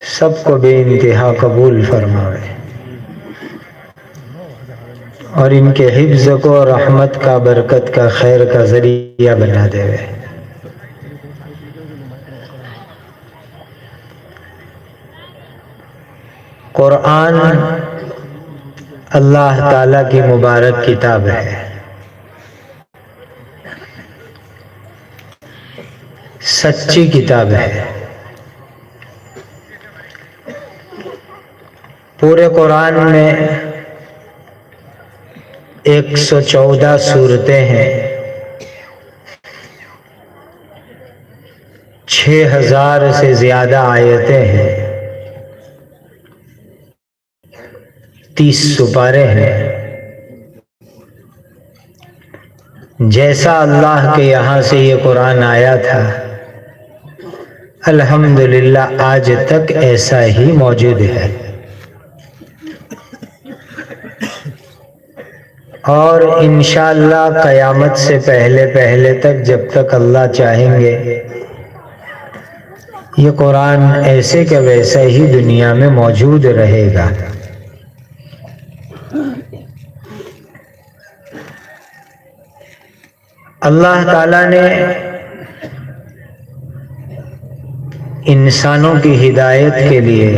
سب کو بے انتہا قبول فرماوے اور ان کے حفظ کو رحمت کا، برکت کا، خیر کا ذریعہ بنا دے۔ قرآن اللہ تعالیٰ کی مبارک کتاب ہے، سچی کتاب ہے۔ پورے قرآن میں 114 سورتیں ہیں، 6000 سے زیادہ آیتیں ہیں، 30 سپارے ہیں۔ جیسا اللہ کے یہاں سے یہ قرآن آیا تھا الحمدللہ آج تک ایسا ہی موجود ہے، اور انشاءاللہ قیامت سے پہلے تک جب تک اللہ چاہیں گے یہ قرآن ایسے کہ ویسا ہی دنیا میں موجود رہے گا۔ اللہ تعالیٰ نے انسانوں کی ہدایت کے لیے،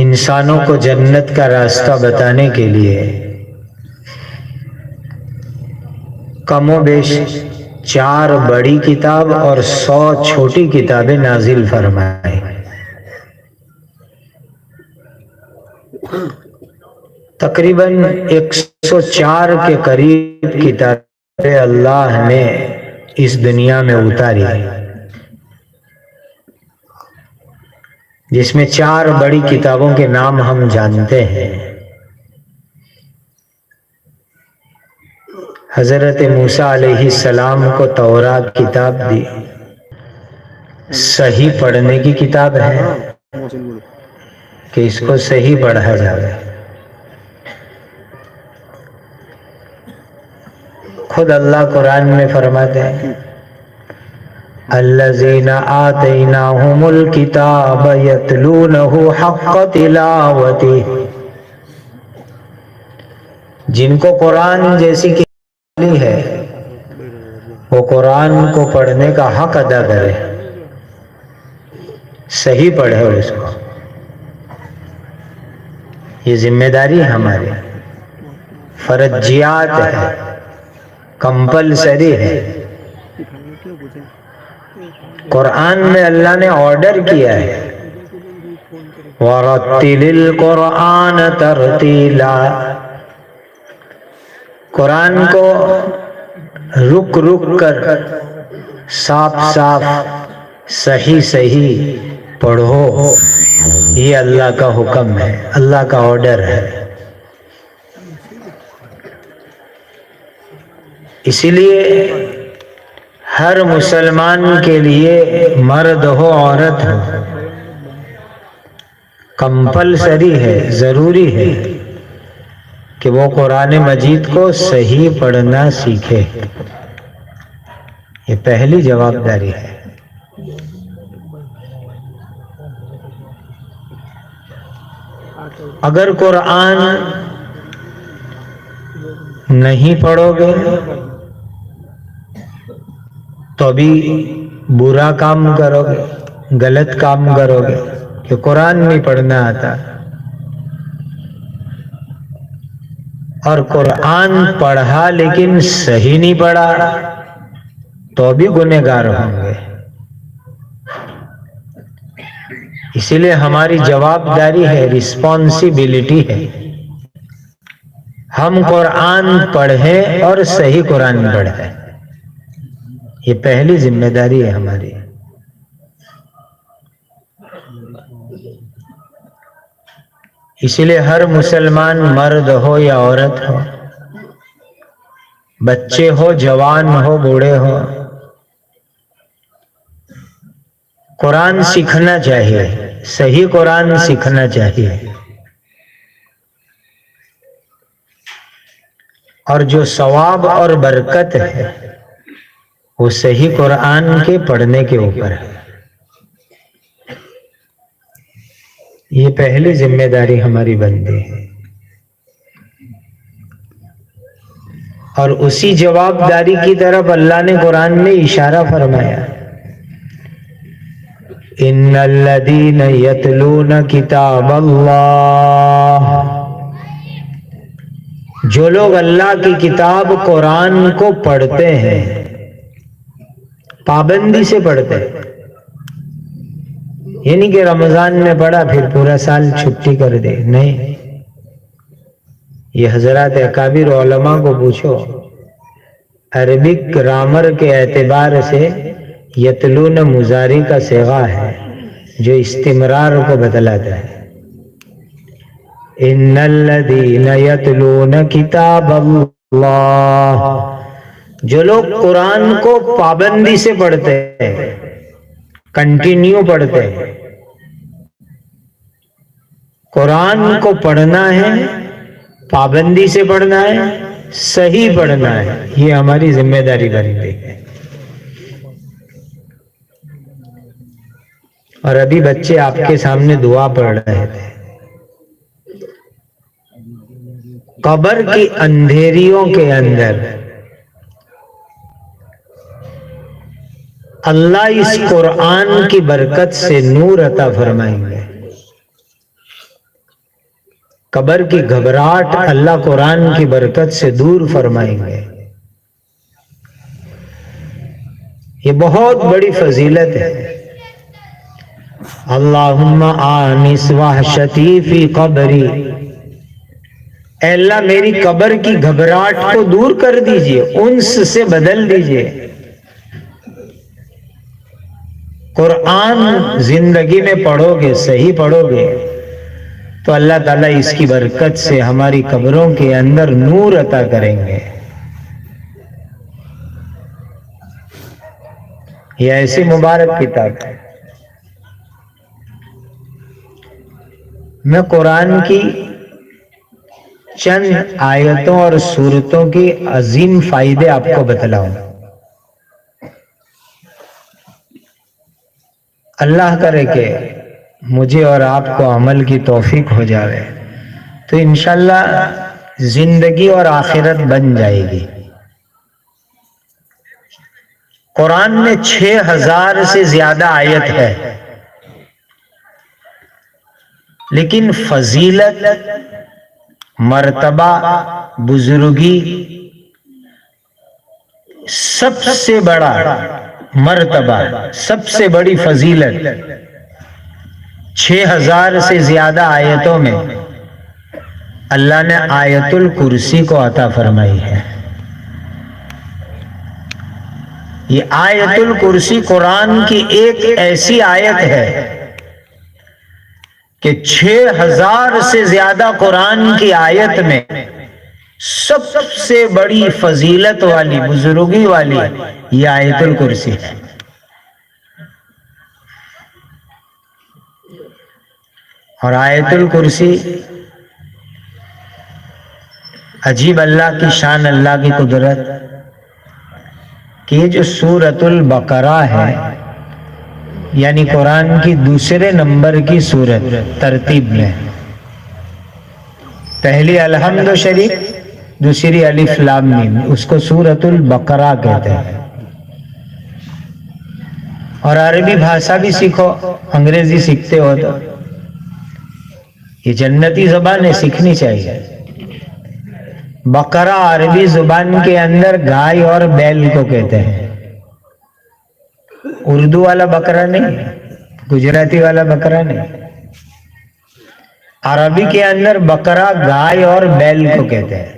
انسانوں کو جنت کا راستہ بتانے کے لیے کم و بیش 4 بڑی کتاب اور 100 چھوٹی کتابیں نازل فرمائے۔ تقریباً 104 کے قریب کتابیں اللہ نے اس دنیا میں اتاری، جس میں 4 بڑی کتابوں کے نام ہم جانتے ہیں۔ حضرت موسیٰ علیہ السلام کو تورات کتاب دی، صحیح پڑھنے کی کتاب ہے کہ اس کو صحیح پڑھا جائے۔ خود اللہ قرآن میں فرماتے ہیں الذین آتیناہم الکتاب یتلونہ حق تلاوتہ، جن کو قرآن جیسی کتاب ملی ہے وہ قرآن کو پڑھنے کا حق ادا کرے، صحیح پڑھے اس کو۔ یہ ذمہ داری ہماری، فرضیات ہے، کمپلسری ہے۔ قرآن میں اللہ نے آرڈر کیا ہے وَرَتِّلِ الْقُرْآنَ تَرْتِيلًا، قرآن کو رک رک کر صاف صاف صحیح پڑھو، یہ اللہ کا حکم ہے، اللہ کا آرڈر ہے۔ اسی لیے ہر مسلمان کے لیے، مرد ہو عورت ہو، کمپلسری ہے، ضروری ہے کہ وہ قرآن مجید کو صحیح پڑھنا سیکھے۔ یہ پہلی جوابداری ہے۔ اگر قرآن نہیں پڑھو گے تو بھی برا کام کرو گے، غلط کام کرو گے، کہ قرآن نہیں پڑھنا آتا، اور قرآن پڑھا لیکن صحیح نہیں پڑھا تو بھی گنہگار ہوں گے۔ اسی لیے ہماری جوابداری ہے، رسپانسبلٹی ہے، ہم قرآن پڑھیں اور صحیح قرآن پڑھیں، یہ پہلی ذمہ داری ہے ہماری۔ اسی لیے ہر مسلمان، مرد ہو یا عورت ہو، بچے ہو، جوان ہو، بوڑھے ہو، قرآن سیکھنا چاہیے، صحیح قرآن سیکھنا چاہیے، اور جو ثواب اور برکت ہے وہ صحیح قرآن کے پڑھنے کے اوپر ہے۔ یہ پہلی ذمہ داری ہماری بنتی ہے، اور اسی جواب داری کی طرف اللہ نے قرآن میں اشارہ فرمایا، ان الذین یتلون کتاب اللہ، جو لوگ اللہ کی کتاب قرآن کو پڑھتے ہیں، پابندی سے پڑھتے ہیں، یہ نہیں کہ رمضان میں پڑھا پھر پورا سال چھٹی کر دے، نہیں، یہ حضرات اکابر علماء کو پوچھو، عربک گرامر کے اعتبار سے یتلون مضارع کا صیغہ ہے جو استمرار کو بتلاتا ہے۔ ان الذین یتلون کتاب اللہ، جو لوگ قرآن کو پابندی سے پڑھتے ہیں، کنٹینیو پڑھتے ہیں، قرآن کو پڑھنا ہے، پابندی سے پڑھنا ہے، صحیح پڑھنا ہے، یہ ہماری ذمہ داری بنتی ہے۔ اور ابھی بچے آپ کے سامنے دعا پڑھ رہے تھے، قبر کی اندھیریوں کے اندر اللہ اس قرآن کی برکت سے نور عطا فرمائیں گے، قبر کی گھبراہٹ اللہ قرآن کی برکت سے دور فرمائیں گے۔ یہ بہت بڑی فضیلت ہے۔ اللہم آنس وحشتی فی قبری، اے اللہ میری قبر کی گھبراہٹ کو دور کر دیجئے، انس سے بدل دیجئے۔ قرآن زندگی میں پڑھو گے، صحیح پڑھو گے تو اللہ تعالیٰ اس کی برکت سے ہماری قبروں کے اندر نور عطا کریں گے۔ یہ ایسی مبارک کتاب ہے۔ میں قرآن کی چند آیتوں اور سورتوں کی عظیم فائدے آپ کو بتلاؤں۔ اللہ کرے کہ مجھے اور آپ کو عمل کی توفیق ہو جاوے تو انشاءاللہ زندگی اور آخرت بن جائے گی۔ قرآن میں 6000 سے زیادہ آیت ہے، لیکن فضیلت، مرتبہ، بزرگی، سب سے بڑا مرتبہ، سب سے بڑی فضیلت 6000 سے زیادہ آیتوں میں اللہ نے آیت الکرسی کو عطا فرمائی ہے۔ یہ آیت الکرسی قرآن کی ایک ایسی آیت ہے کہ 6000 سے زیادہ قرآن کی آیت میں سب سے بڑی فضیلت والی، بزرگی والی یہ آیت الکرسی ہے۔ اور آیت الکرسی عجیب اللہ کی شان، اللہ کی قدرت کہ یہ جو سورۃ البقرہ ہے، یعنی قرآن کی دوسرے نمبر کی سورت ترتیب میں، پہلی الحمد شریف، دوسری الف لام میم، اس کو سورۃ البقرہ کہتے ہیں۔ اور عربی بھاشا بھی سیکھو، انگریزی سیکھتے ہو تو یہ جنتی زبان ہے، سیکھنی چاہیے۔ بقرہ عربی زبان کے اندر گائے اور بیل کو کہتے ہیں، اردو والا بکرا نہیں، گجراتی والا بکرا نہیں، عربی کے اندر بکرا گائے اور بیل کو کہتے ہیں۔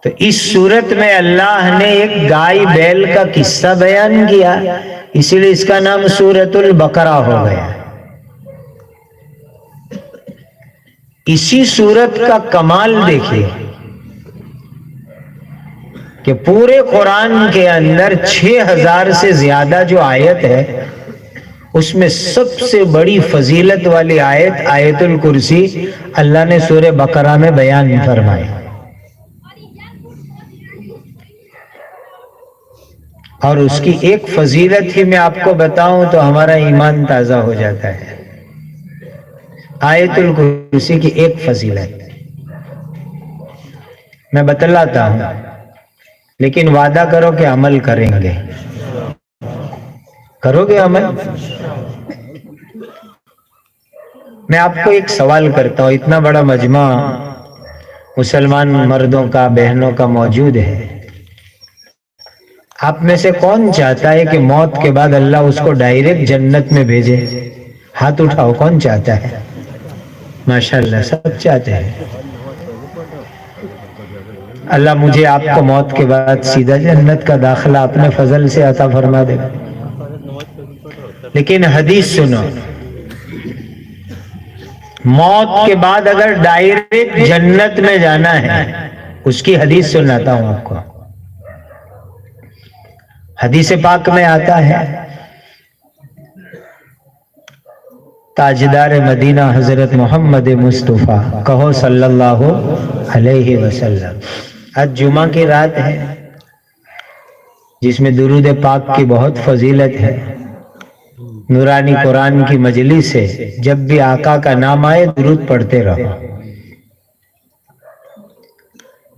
تو اس صورت میں اللہ نے ایک گائے بیل کا قصہ بیان کیا، اسی لیے اس کا نام سورۃ البقرہ ہو گیا۔ اسی سورت کا کمال دیکھیے کہ پورے قرآن کے اندر 6000 سے زیادہ جو آیت ہے، اس میں سب سے بڑی فضیلت والی آیت آیت الکرسی اللہ نے سورہ بقرہ میں بیان فرمائی۔ اور اس کی ایک فضیلت ہی میں آپ کو بتاؤں تو ہمارا ایمان تازہ ہو جاتا ہے. آیت الکرسی کی ایک فضیلت میں بتلاتا ہوں، لیکن وعدہ کرو کہ عمل کریں گے. کرو گے عمل؟ میں آپ کو ایک سوال کرتا ہوں، اتنا بڑا مجمع مسلمان مردوں کا بہنوں کا موجود ہے، آپ میں سے کون چاہتا ہے کہ موت کے بعد اللہ اس کو ڈائریکٹ جنت میں بھیجے؟ ہاتھ اٹھاؤ، کون چاہتا ہے؟ ماشاءاللہ سب چاہتے ہیں. اللہ مجھے آپ کو موت کے بعد سیدھا جنت کا داخلہ اپنے فضل سے عطا فرما دے. لیکن حدیث سنو، موت کے بعد اگر ڈائریکٹ جنت میں جانا ہے، اس کی حدیث سناتا ہوں آپ کو. حدیث پاک میں آتا ہے، تاجدار مدینہ حضرت محمد مصطفیٰ، کہو صلی اللہ علیہ وسلم. آج جمعہ کی رات ہے جس میں درود پاک کی بہت فضیلت ہے. نورانی قرآن کی مجلس سے جب بھی آقا کا نام آئے درود پڑھتے رہو.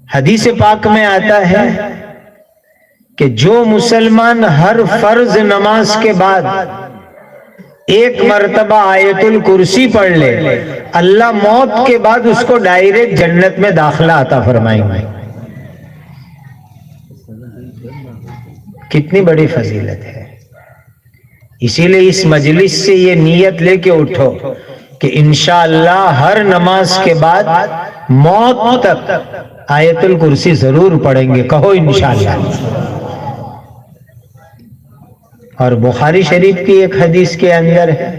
حدیث پاک میں آتا ہے کہ جو مسلمان ہر فرض نماز کے بعد ایک مرتبہ آیت الکرسی پڑھ لے، اللہ موت کے بعد اس کو ڈائریکٹ جنت میں داخلہ عطا فرمائیں گے. کتنی بڑی فضیلت ہے. اسی لیے اس مجلس سے یہ نیت لے کے اٹھو کہ انشاءاللہ ہر نماز کے بعد موت تک آیت الکرسی ضرور پڑھیں گے. کہو انشاءاللہ. اور بخاری شریف کی ایک حدیث کے اندر ہے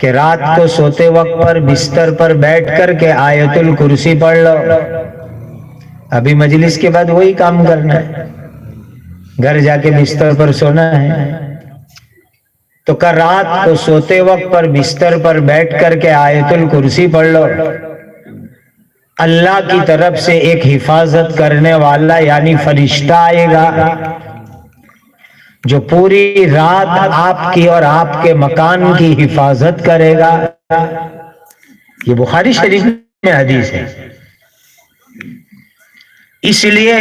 کہ رات کو سوتے وقت پر بستر پر بیٹھ کر کے آیت الکرسی پڑھ لو. ابھی مجلس کے بعد وہی کام کرنا ہے، گھر جا کے بستر پر سونا ہے تو کل رات کو سوتے وقت پر بستر پر بیٹھ کر کے آیت الکرسی پڑھ لو. اللہ کی طرف سے ایک حفاظت کرنے والا یعنی فرشتہ آئے گا جو پوری رات آپ کی اور آپ کے مکان کی حفاظت کرے گا. یہ بخاری شریف میں حدیث ہے. اس لیے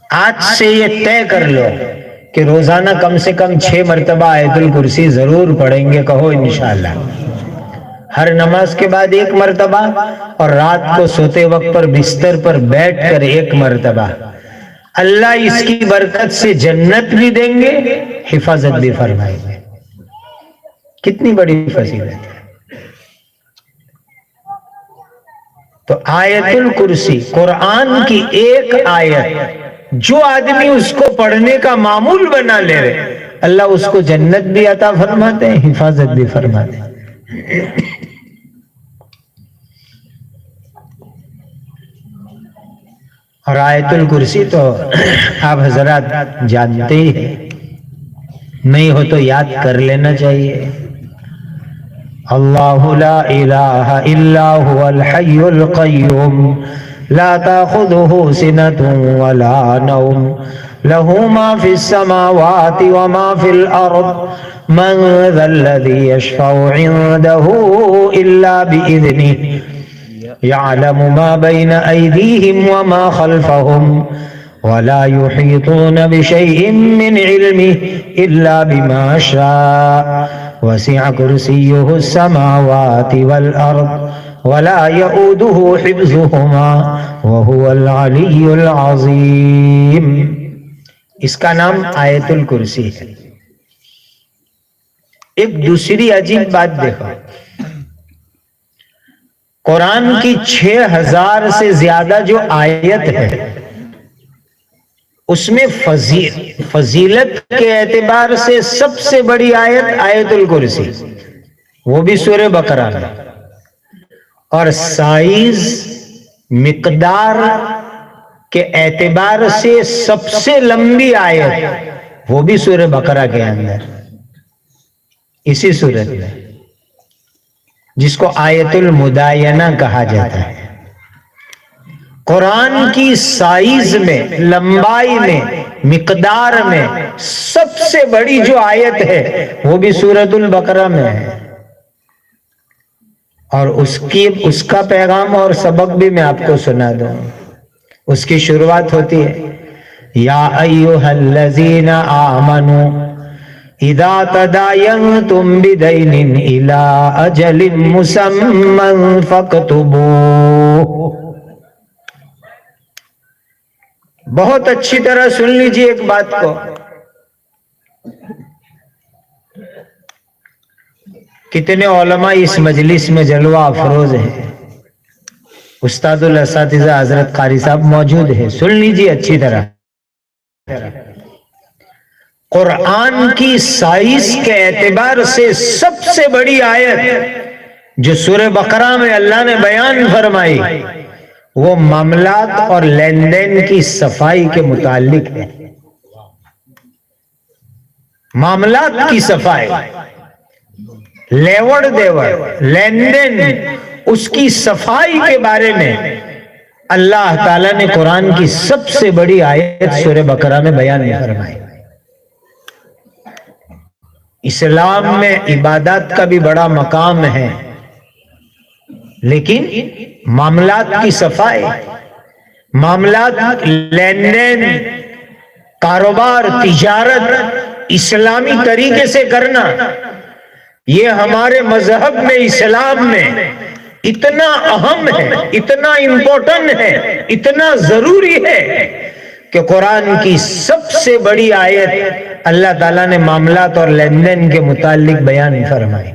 آج سے یہ طے کر لو کہ روزانہ کم سے کم 6 مرتبہ آیت الکرسی ضرور پڑھیں گے. کہو انشاءاللہ. ہر نماز کے بعد 1 مرتبہ اور رات کو سوتے وقت پر بستر پر بیٹھ کر 1 مرتبہ. اللہ اس کی برکت سے جنت بھی دیں گے، حفاظت بھی فرمائیں گے. کتنی بڑی فضیلت ہے. تو آیت الکرسی قرآن کی ایک آیت جو آدمی اس کو پڑھنے کا معمول بنا لے رہے، اللہ اس کو جنت بھی عطا فرماتے ہیں، حفاظت بھی فرماتے ہیں. اور آیت الکرسی تو آپ حضرات جانتے ہی ہیں، نہیں ہو تو یاد کر لینا چاہیے. اللہ لا الہ الا هو الحی القیوم لا تأخذه سنة ولا نوم له ما في السماوات وما في الأرض من ذا الذي يشفع عنده إلا بإذنه يعلم ما بين أيديهم وما خلفهم ولا يحيطون بشيء من علمه إلا بما شاء وسع كرسيه السماوات والأرض ولا يؤوده حفظهما وهو العلي العظيم. اس کا نام آیت الکرسی ہے. ایک دوسری عجیب بات دیکھو، قرآن کی 6000 سے زیادہ جو آیت ہے اس میں فضیلت کے اعتبار سے سب سے بڑی آیت آیت الکرسی، وہ بھی سورہ بقرہ میں. اور سائز مقدار کے اعتبار سے سب سے لمبی آیت وہ بھی سورہ بقرہ کے اندر، اسی سورت میں، جس کو آیت المدائنہ کہا جاتا ہے. قرآن کی سائز میں، لمبائی میں، مقدار میں سب سے بڑی جو آیت ہے وہ بھی سورۃ البقرہ میں ہے، اور اس کا پیغام اور سبق بھی میں آپ کو سنا دوں۔ اس کی شروعات ہوتی ہے یا ایھا الذین آمنوا اذا تداینتم بدین الی اجل مسمی فاکتبوہ۔ بہت اچھی طرح سن لیجیے ایک بات کو، کتنے علماء اس مجلس میں جلوہ افروز ہیں، استاد الاساتذہ حضرت قاری صاحب موجود ہیں، سن لیجیے اچھی طرح۔ قرآن کی سائز کے اعتبار سے سب سے بڑی آیت جو سورہ بقرہ میں اللہ نے بیان فرمائی وہ معاملات اور لین دین کی صفائی کے متعلق ہے۔ معاملات کی صفائی، لیوڑ دیوڑ، لین دین، اس کی صفائی کے بارے میں اللہ تعالیٰ نے قرآن کی سب سے بڑی آیت سورہ بقرہ میں بیان فرمائی۔ اسلام میں عبادات کا بھی بڑا مقام ہے، لیکن معاملات کی صفائی، معاملات، لین دین، کاروبار، تجارت اسلامی طریقے سے کرنا، یہ ہمارے مذہب میں، اسلام میں اتنا اہم ہے، اتنا امپورٹنٹ ہے، اتنا ضروری ہے کہ قرآن کی سب سے بڑی آیت اللہ تعالیٰ نے معاملات اور لین دین کے متعلق بیان فرمائی۔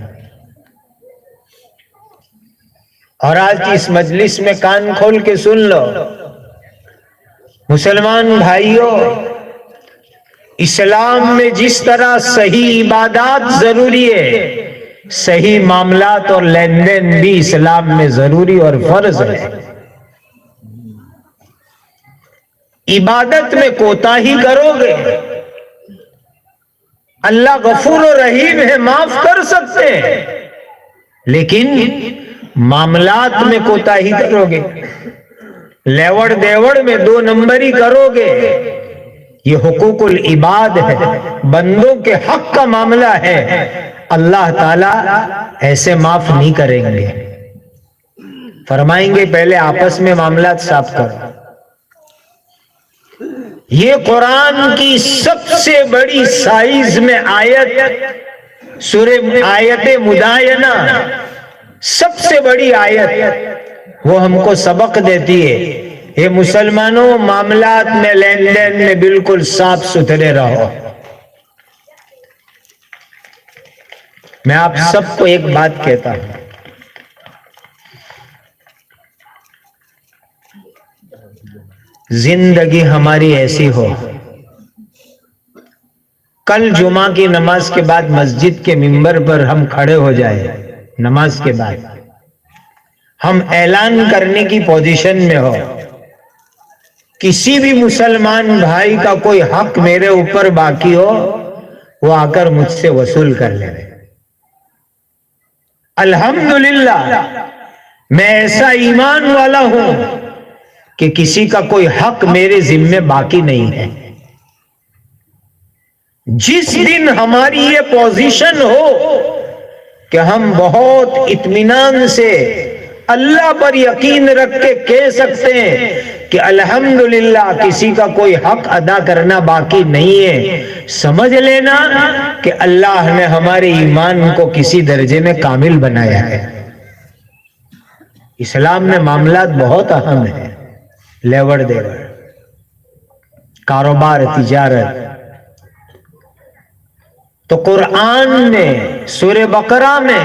اور آج اس مجلس میں کان کھول کے سن لو مسلمان بھائیوں، اسلام میں جس طرح صحیح عبادات ضروری ہے، صحیح معاملات اور لین دین بھی اسلام میں ضروری اور فرض ہے۔ عبادت میں کوتاہی کرو گے، اللہ غفور و رحیم ہے، معاف کر سکتے ہیں، لیکن معاملات میں کوتاہی کرو گے، لیوڑ دیوڑ میں دو نمبری کرو گے، یہ حقوق العباد ہے، بندوں کے حق کا معاملہ ہے، اللہ تعالیٰ ایسے معاف نہیں کریں گے، فرمائیں گے پہلے آپس میں معاملات صاف کرو۔ یہ قرآن کی سب سے بڑی سائز میں آیت، سورہ آیت مدائنہ، سب سے بڑی آیت، وہ ہم کو سبق دیتی ہے اے مسلمانوں، معاملات میں، لین دین میں بالکل صاف ستھرے رہو۔ میں آپ سب کو ایک بات کہتا ہوں، زندگی ہماری ایسی ہو، کل جمعہ کی نماز کے بعد مسجد کے منبر پر ہم کھڑے ہو جائیں، نماز کے بعد ہم اعلان کرنے کی پوزیشن میں ہو، کسی بھی مسلمان بھائی کا کوئی حق میرے اوپر باقی ہو، وہ آ کر مجھ سے وصول کر لے۔ الحمدللہ میں ایسا ایمان والا ہوں کہ کسی کا کوئی حق میرے ذمے باقی نہیں ہے۔ جس دن ہماری یہ پوزیشن ہو کہ ہم بہت اطمینان سے اللہ پر یقین رکھ کے کہہ سکتے ہیں کہ الحمدللہ کسی کا کوئی حق ادا کرنا باقی نہیں ہے، سمجھ لینا کہ اللہ نے ہمارے ایمان کو کسی درجے میں کامل بنایا ہے۔ اسلام میں معاملات بہت اہم ہیں، لیوڑ دیوڑ، کاروبار، تجارت۔ تو قرآن میں سورہ بقرہ میں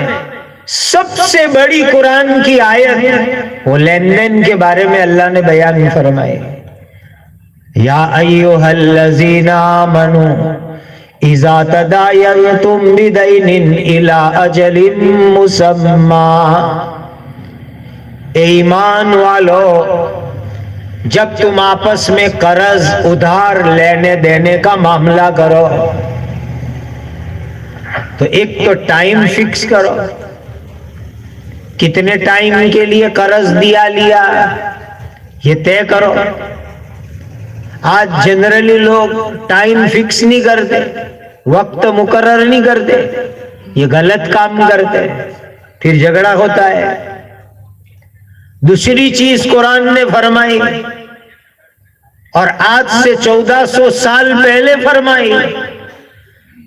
سب سے بڑی قرآن کی آیت وہ لین دین کے بارے میں اللہ نے بیان فرمائے، یا ایھا الذین آمنوا اذا تداینتم بدین الی اجل مسمی۔ اے ایمان والو، جب تم آپس میں قرض ادھار لینے دینے کا معاملہ کرو تو ایک تو ٹائم فکس کرو، کتنے ٹائم کے لیے قرض دیا لیا، یہ طے کرو. آج جنرلی لوگ ٹائم فکس نہیں کرتے, وقت مقرر نہیں کرتے, یہ غلط کام کرتے, پھر جھگڑا ہوتا ہے. دوسری چیز قرآن نے فرمائی, اور آج سے 1400 سال پہلے فرمائی,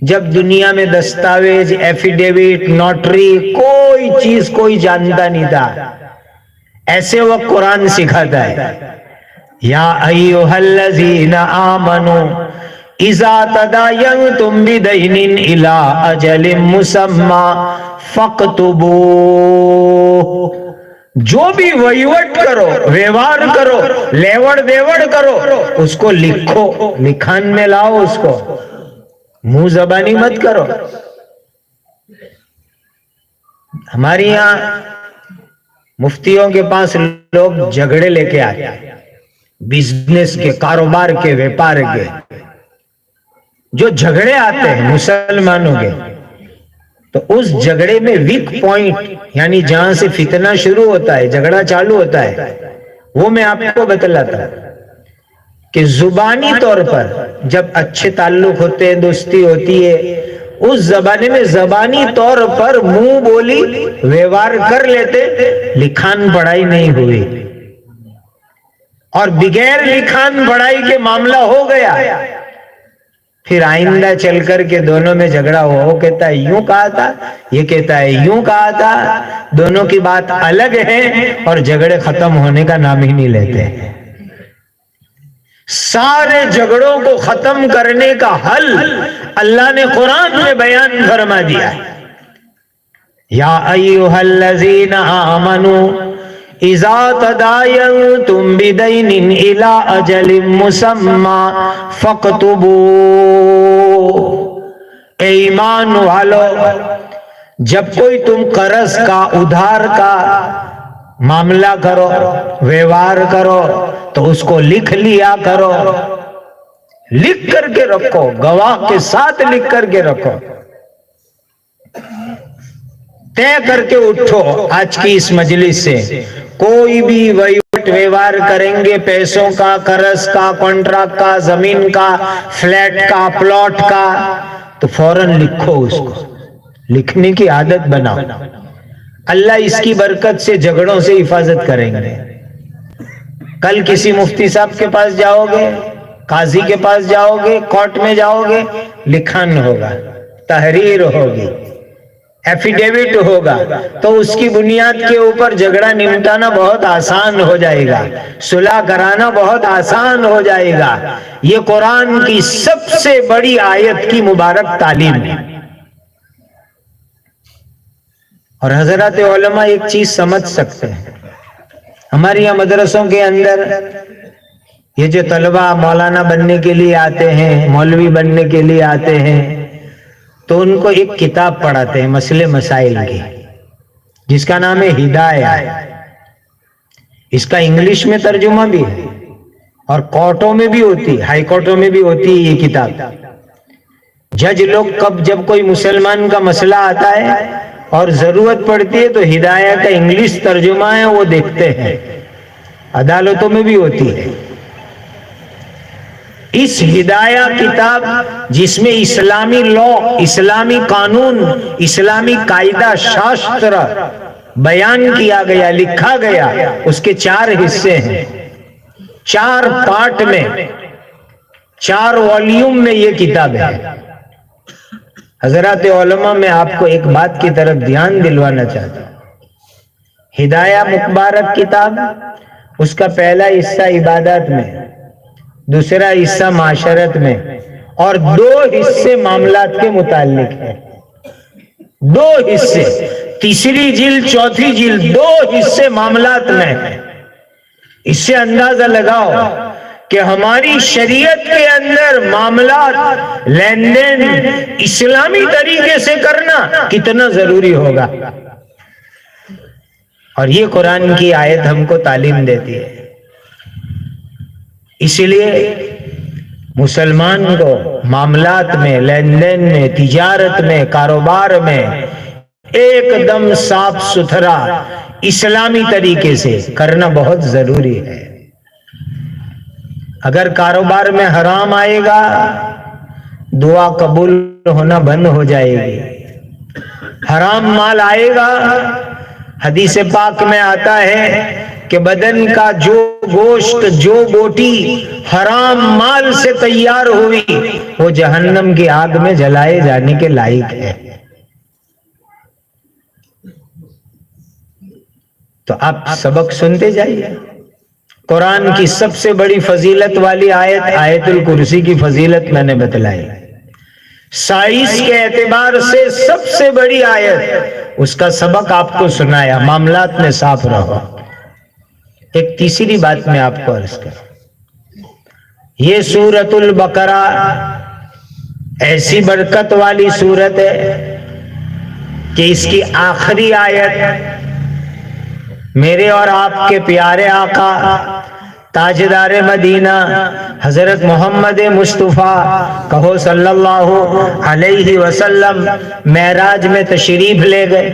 جب دنیا میں دستاویز, ایفیڈیوٹ, نوٹری کوئی چیز کوئی جانتا نہیں تھا, ایسے وقت قرآن سکھاتا ہے, یا ایھا الذین آمنوا اذا تداینتم بدین الی اجل مسمی فاکتبوہ. جو بھی ویوٹ کرو, ویوہار کرو, لیوڑ دیوڑ کرو, اس کو لکھو, لکھان میں لاؤ اس کو, منہ زبانی مت کرو. ہمارے یہاں مفتیوں کے پاس لوگ جھگڑے لے کے آتے ہیں, بزنس کے, کاروبار کے, ویپار کے. جو جھگڑے آتے ہیں مسلمانوں کے, تو اس جھگڑے میں ویک پوائنٹ, یعنی جہاں سے فتنہ شروع ہوتا ہے, جھگڑا چالو ہوتا ہے, وہ میں آپ کو بتلاتا ہوں کہ زبانی طور پر جب اچھے تعلق ہوتے ہیں, دوستی ہوتی ہے, اس زمانے میں زبانی طور پر منہ بولی ویوہار کر لیتے, لکھان پڑھائی نہیں ہوئی, اور بغیر لکھان پڑھائی کے معاملہ ہو گیا, پھر آئندہ چل کر کے دونوں میں جھگڑا ہوا, وہ کہتا ہے یوں کہا تھا, یہ کہتا ہے یوں کہا تھا, دونوں کی بات الگ ہے, اور جھگڑے ختم ہونے کا نام ہی نہیں لیتے. سارے جھگڑوں کو ختم کرنے کا حل اللہ نے قرآن میں بیان فرما دیا ہے. یا ایھا الذین آمنوا اذا تداینتم بدین الی اجل مسمی فاکتبوہ. اے ایمان والو, جب کوئی تم قرض کا, ادھار کا معاملہ کرو, ویوہار کرو, تو اس کو لکھ لیا کرو, لکھ کر کے رکھو, گواہ کے ساتھ لکھ کر کے رکھو. طے کر کے اٹھو آج کی اس مجلس سے, کوئی بھی ویوہار کریں گے پیسوں کا, قرض کا, کانٹریکٹ کا, زمین کا, فلیٹ کا, پلاٹ کا, تو فوراً لکھو, اس کو لکھنے کی عادت بناؤ. اللہ اس کی برکت سے جھگڑوں سے حفاظت کریں گے. کل کسی مفتی صاحب کے پاس جاؤ گے, قاضی کے پاس جاؤ گے, کورٹ میں جاؤ گے, لکھان ہوگا, تحریر ہوگی, ایفیڈیوٹ ہوگا, تو اس کی بنیاد کے اوپر جھگڑا نمٹانا بہت آسان ہو جائے گا, صلح کرانا بہت آسان ہو جائے گا. یہ قرآن کی سب سے بڑی آیت کی مبارک تعلیم ہے. اور حضرات علماء ایک چیز سمجھ سکتے ہیں, ہمارے یہاں مدرسوں کے اندر یہ جو طلبہ مولانا بننے کے لیے آتے ہیں, مولوی بننے کے لیے آتے ہیں, تو ان کو ایک کتاب پڑھاتے ہیں مسئلے مسائل کی, جس کا نام ہے ہدایہ. اس کا انگلش میں ترجمہ بھی ہے, اور کورٹوں میں بھی ہوتی, ہائی کورٹوں میں بھی ہوتی ہے یہ کتاب. جج لوگ جب کوئی مسلمان کا مسئلہ آتا ہے اور ضرورت پڑتی ہے, تو ہدایہ کا انگلش ترجمہ ہے, وہ دیکھتے ہیں. عدالتوں میں بھی ہوتی ہے. اس ہدایہ کتاب جس میں اسلامی لا, اسلامی قانون, اسلامی قاعدہ شاستر بیان کیا گیا, لکھا گیا, اس کے 4 حصے ہیں, 4 پارٹ میں, 4 والیوم میں یہ کتاب ہے. حضرات علماء, میں آپ کو ایک بات کی طرف دھیان دلوانا چاہتا ہوں. ہدایہ مبارک کتاب, اس کا پہلا حصہ عبادات میں, دوسرا حصہ معاشرت میں, اور 2 حصے معاملات کے متعلق ہیں. 2 حصے, تیسری جلد, چوتھی جلد, 2 حصے معاملات میں ہیں. اس سے اندازہ لگاؤ کہ ہماری شریعت کے اندر معاملات, لین دین اسلامی طریقے سے کرنا کتنا ضروری ہوگا. اور یہ قرآن کی آیت ہم کو تعلیم دیتی ہے. اسی لیے مسلمان کو معاملات میں, لین دین میں, تجارت میں, کاروبار میں ایک دم صاف ستھرا اسلامی طریقے سے کرنا بہت ضروری ہے. اگر کاروبار میں حرام آئے گا دعا قبول ہونا بند ہو جائے گی. حرام مال آئے گا، حدیث پاک میں آتا ہے کہ بدن کا جو گوشت، جو بوٹی حرام مال سے تیار ہوئی وہ جہنم کی آگ میں جلائے جانے کے لائق ہے. تو آپ سبق سنتے جائیے. قرآن کی سب سے بڑی فضیلت والی آیت آیت الکرسی کی فضیلت میں نے بتلائی. سائنس کے اعتبار سے سب سے بڑی آیت، اس کا سبق آپ کو سنایا، معاملات میں صاف رہو. ایک تیسری بات میں آپ کو عرض کروں، یہ سورۃ البقرہ ایسی برکت والی سورت ہے کہ اس کی آخری آیت میرے اور آپ کے پیارے آقا تاجدار مدینہ حضرت محمد مصطفیٰ کہو صلی اللہ علیہ وسلم معراج میں تشریف لے گئے.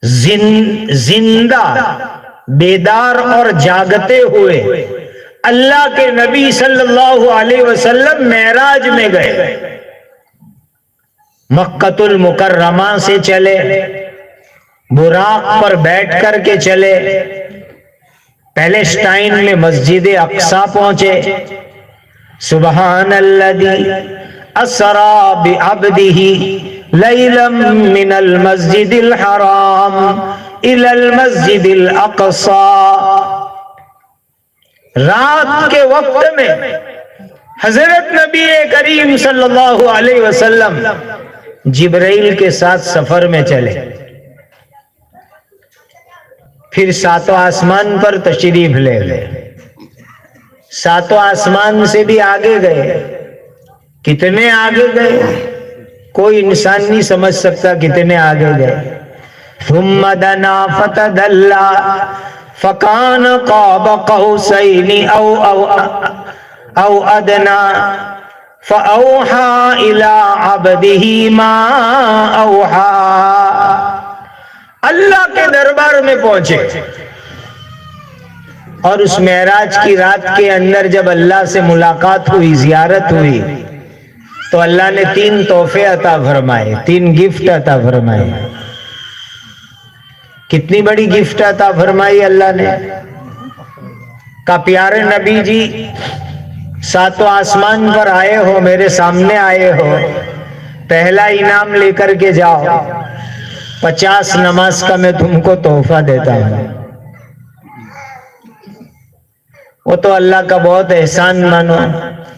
زندہ بیدار اور جاگتے ہوئے اللہ کے نبی صلی اللہ علیہ وسلم معراج میں گئے. مکۃ المکرمہ سے چلے، براق پر بیٹھ کر کے چلے، پیلسٹائن میں مسجد اقصی پہنچے. سبحان الذی اسری بعبدہ لیلا من المسجد الحرام الی المسجد الاقصی. رات کے وقت میں حضرت نبی کریم صلی اللہ علیہ وسلم جبرائیل کے ساتھ سفر میں چلے، پھر ساتوں آسمان پر تشریف لے گئے. ساتوں آسمان سے بھی آگے گئے. کتنے آگے گئے کوئی انسان نہیں سمجھ سکتا کتنے آگے گئے. ثم دنا فتدلى فكان قاب قوسين او ادنى فاوحى الى عبده ما اوحى. اللہ کے دربار میں پہنچے اور اس معراج کی رات کے اندر جب اللہ سے ملاقات ہوئی، زیارت ہوئی، تو اللہ نے 3 تحفے عطا فرمائے، 3 گفٹ عطا فرمائے. کتنی بڑی گفٹ عطا فرمائی اللہ نے. کا پیارے نبی جی ساتوں آسمان پر آئے ہو، میرے سامنے آئے ہو، پہلا انعام لے کر کے جاؤ، 50 نماز کا میں تم کو تحفہ دیتا ہوں. وہ تو اللہ کا بہت احسان مانو.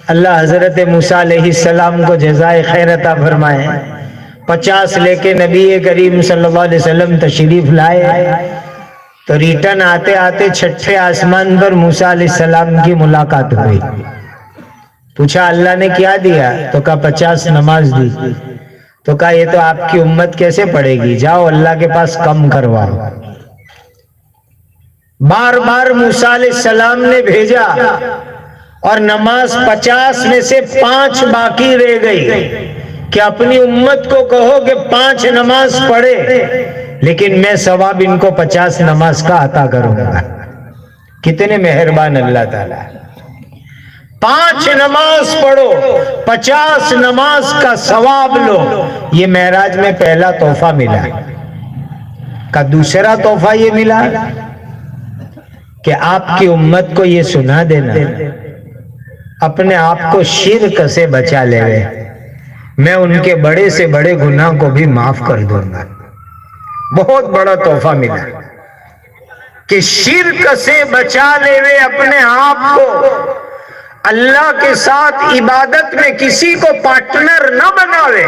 اللہ حضرت موسیٰ علیہ السلام کو جزائے خیر عطا فرمائے. 50 لے کے نبی کریم صلی اللہ علیہ وسلم تشریف لائے تو ریٹرن آتے آتے 6ٹھے آسمان پر موسیٰ علیہ السلام کی ملاقات ہوئی. پوچھا اللہ نے کیا دیا؟ تو کہا 50 نماز دی. تو کہا یہ تو آپ کی امت کیسے پڑھے گی، جاؤ اللہ کے پاس کم کرواؤ. بار بار موسیٰ علیہ السلام نے بھیجا اور نماز 50 میں سے 5 باقی رہ گئی کہ اپنی امت کو کہو کہ 5 نماز پڑھے، لیکن میں ثواب ان کو 50 نماز کا عطا کروں گا. کتنے مہربان اللہ تعالیٰ. 5 نماز پڑھو، 50 نماز کا ثواب لو. یہ معراج میں پہلا تحفہ ملا. کا دوسرا تحفہ یہ ملا کہ آپ کی امت کو یہ سنا دینا اپنے آپ کو شرک سے بچا لے گئے، میں ان کے بڑے سے بڑے گناہ کو بھی معاف کر دوں گا. بہت بڑا تحفہ ملا کہ شرک سے بچا لے گئے اپنے آپ کو. اللہ کے ساتھ عبادت میں کسی کو پارٹنر نہ بناوے،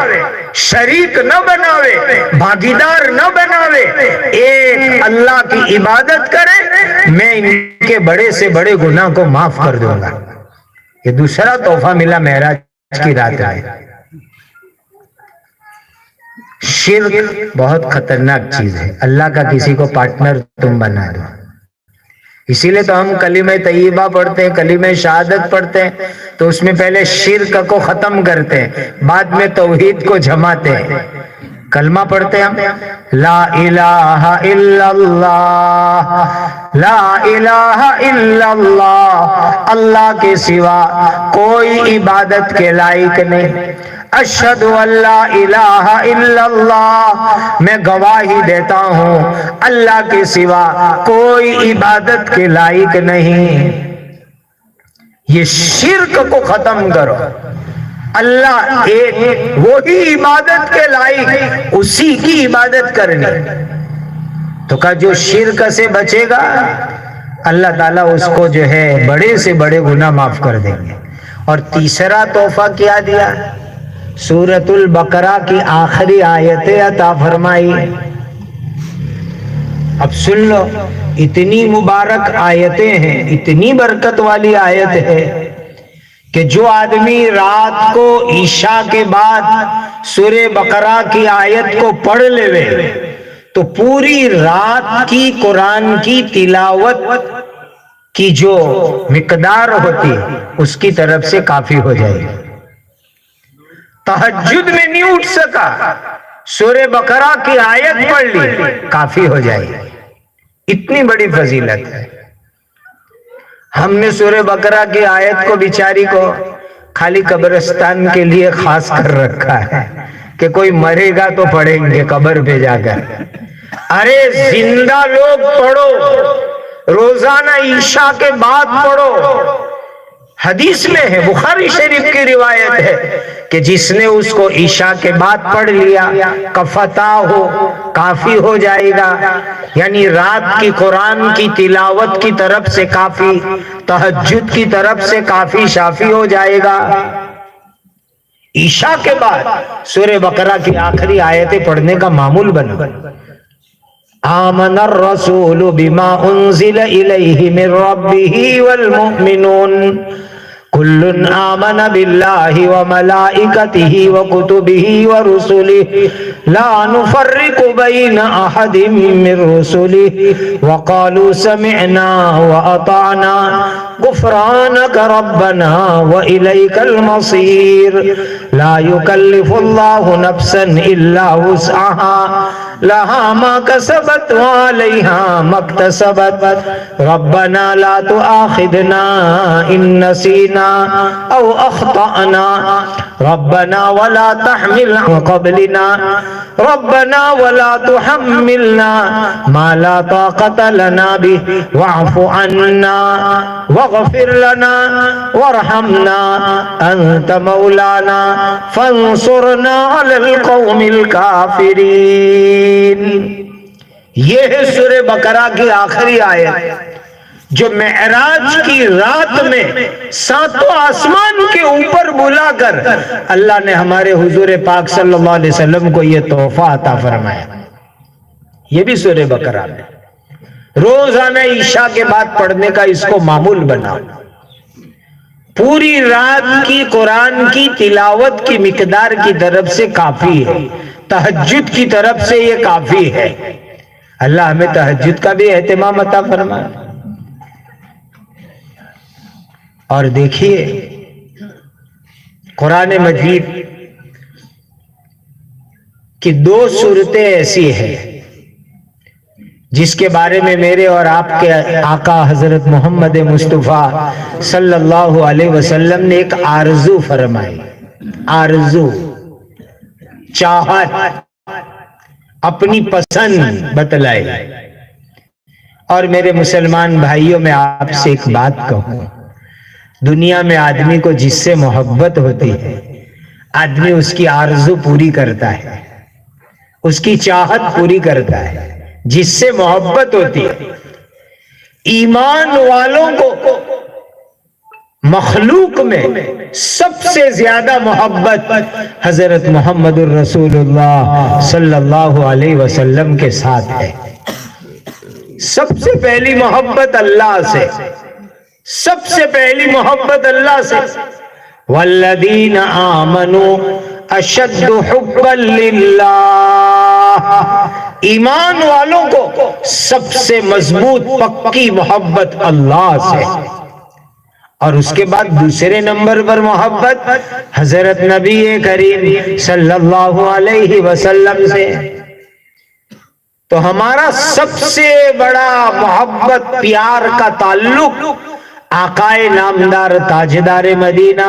شریک نہ بناوے، بھاگیدار نہ بناوے، ایک اللہ کی عبادت کرے، میں ان کے بڑے سے بڑے گناہ کو معاف کر دوں گا. یہ دوسرا تحفہ ملا معراج کی رات میں. شرک بہت خطرناک چیز ہے، اللہ کا کسی کو پارٹنر تم بنا دو. اسی لیے تو ہم کلمہ طیبہ پڑھتے ہیں، کلمہ شہادت پڑھتے ہیں تو اس میں پہلے شرک کو ختم کرتے ہیں، بعد میں توحید کو جماتے ہیں. کلمہ پڑھتے ہم لا الہ الا اللہ، لا الہ الا اللہ، اللہ کے سوا کوئی عبادت کے لائق نہیں۔ اشہد ان لا الہ الا اللہ، میں گواہی دیتا ہوں اللہ کے سوا کوئی عبادت کے لائق نہیں۔ یہ شرک کو ختم کرو، اللہ ایک، وہی عبادت کے لائق، اسی کی عبادت کرنی۔ تو کہا جو شرک سے بچے گا اللہ تعالیٰ اس کو جو ہے بڑے سے بڑے گناہ معاف کر دیں گے۔ اور تیسرا تحفہ کیا دیا؟ سورۃ البقرہ کی آخری آیتیں عطا فرمائی۔ اب سن لو، اتنی مبارک آیتیں ہیں، اتنی برکت والی آیت ہے کہ جو آدمی رات کو عشاء کے بعد سورہ بقرہ کی آیت کو پڑھ لے تو پوری رات کی قرآن کی تلاوت کی جو مقدار ہوتی اس کی طرف سے کافی ہو جائے گی۔ تہجد میں نہیں اٹھ سکا، سورہ بقرہ کی آیت پڑھ لی، کافی ہو جائے گی۔ اتنی بڑی فضیلت ہے۔ ہم نے سورہ بقرہ کی آیت کو بیچاری کو خالی قبرستان کے لیے خاص کر رکھا ہے کہ کوئی مرے گا تو پڑھیں گے قبر پہ جا کر۔ ارے زندہ لوگ پڑھو، روزانہ عشاء کے بعد پڑھو۔ حدیث میں ہے، بخاری شریف کی روایت ہے کہ جس نے اس کو عشاء کے بعد پڑھ لیا کفتا ہو، کافی ہو جائے گا، یعنی رات کی قرآن کی تلاوت کی طرف سے کافی، تہجد کی طرف سے کافی شافی ہو جائے گا۔ عشاء کے بعد سورہ بقرہ کی آخری آیتیں پڑھنے کا معمول بنا۔ آمن الرسول بما انزل الیہ من ربہ والمؤمنون کل آمن باللہ وملائکتہ وکتبہ ورسلہ لا نفرق بین احد من رسلہ وقالوا سمعنا واطعنا غفرانک ربنا والیک المصیر لا یکلف اللہ نفسا الا وسعہا لها ما كسبت وعليها ما اكتسبت ربنا لا تؤاخذنا إن نسينا أو أخطأنا ربنا ولا تحمل قبلنا ربنا ولا تحملنا ما لا طاقة لنا به واعف عنا واغفر لنا وارحمنا أنت مولانا فانصرنا على القوم الكافرين۔ یہ ہے سورہ بقرہ کی آخری آیت جو معراج کی رات میں ساتوں آسمان کے اوپر بلا کر اللہ نے ہمارے حضور پاک صلی اللہ علیہ وسلم کو یہ تحفہ عطا فرمایا۔ یہ بھی سورہ بقرہ میں روزانہ عشاء کے بعد پڑھنے کا اس کو معمول بنا۔ پوری رات کی قرآن کی تلاوت کی مقدار کی طرف سے کافی ہے، تہجد کی طرف سے یہ کافی ہے۔ اللہ ہمیں تہجد کا بھی اہتمام عطا فرمائے۔ اور دیکھیے قرآن مجید کی دو صورتیں ایسی ہیں جس کے بارے میں میرے اور آپ کے آقا حضرت محمد مصطفیٰ صلی اللہ علیہ وسلم نے ایک آرزو فرمائی، آرزو، چاہت، اپنی پسند بتلائی۔ اور میرے مسلمان بھائیوں میں آپ سے ایک بات کہوں، دنیا میں آدمی کو جس سے محبت ہوتی ہے آدمی اس کی آرزو پوری کرتا ہے، اس کی چاہت پوری کرتا ہے، جس سے محبت ہوتی ہے۔ ایمان والوں کو مخلوق میں سب سے زیادہ محبت حضرت محمد الرسول اللہ صلی اللہ علیہ وسلم کے ساتھ ہے۔ سب سے پہلی محبت اللہ سے، سب سے پہلی محبت اللہ سے۔ والذین آمنوا اشد حبا للہ، ایمان والوں کو سب سے مضبوط پکی محبت اللہ سے۔ اور اس کے بعد دوسرے نمبر پر محبت حضرت نبی کریم صلی اللہ علیہ وسلم سے. تو ہمارا سب سے بڑا محبت پیار کا تعلق آقائے نامدار تاجدار مدینہ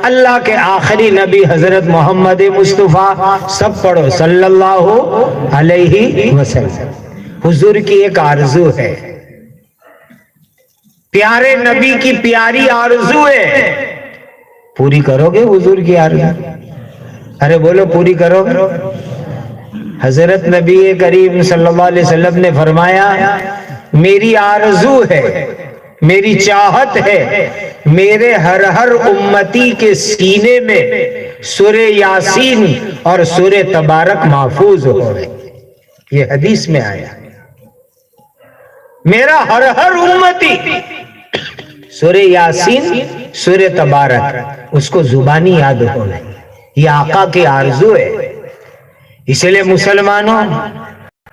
اللہ کے آخری نبی حضرت محمد مصطفیٰ، سب پڑھو صلی اللہ علیہ وسلم. حضور کی ایک آرزو ہے، پیارے نبی کی پیاری آرزو ہے، پوری کرو گے حضور کی آرزو؟ ارے بولو پوری کرو گے؟ حضرت نبی کریم صلی اللہ علیہ وسلم نے فرمایا میری آرزو ہے، میری چاہت ہے، میرے ہر امتی کے سینے میں سورہ یاسین اور سورہ تبارک محفوظ ہو. یہ حدیث میں آیا، میرا ہر امتی سورہ یاسین سورہ تبارک اس کو زبانی یاد ہو. یہ آقا کی آرزو ہے. اس لیے مسلمانوں،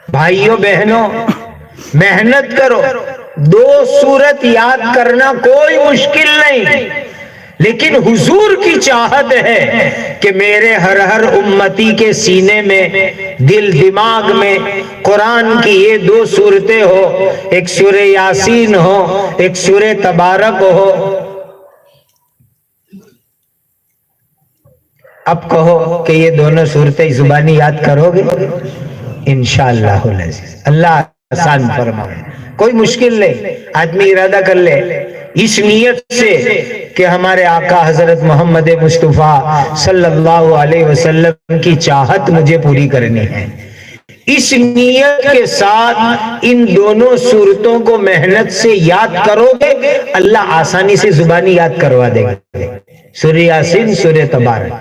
بھائیوں بہنوں، محنت کرو. 2 سورت یاد کرنا کوئی مشکل نہیں، لیکن حضور کی چاہت ہے کہ میرے ہر امتی کے سینے میں، دل دماغ میں قرآن کی یہ 2 سورتیں ہو، ایک سورہ یاسین ہو، ایک سورہ تبارک ہو. اب کہو کہ یہ دونوں صورتیں زبانی یاد کرو گے؟ انشاءاللہ العزیز اللہ آسان فرمائے. کوئی مشکل نہیں، آدمی ارادہ کر لے اس نیت سے کہ ہمارے آقا حضرت محمد مصطفیٰ صلی اللہ علیہ وسلم کی چاہت مجھے پوری کرنی ہے. اس نیت کے ساتھ ان دونوں صورتوں کو محنت سے یاد کرو گے، اللہ آسانی سے زبانی یاد کروا دے گا. سورہ یاسین سورہ تبارک.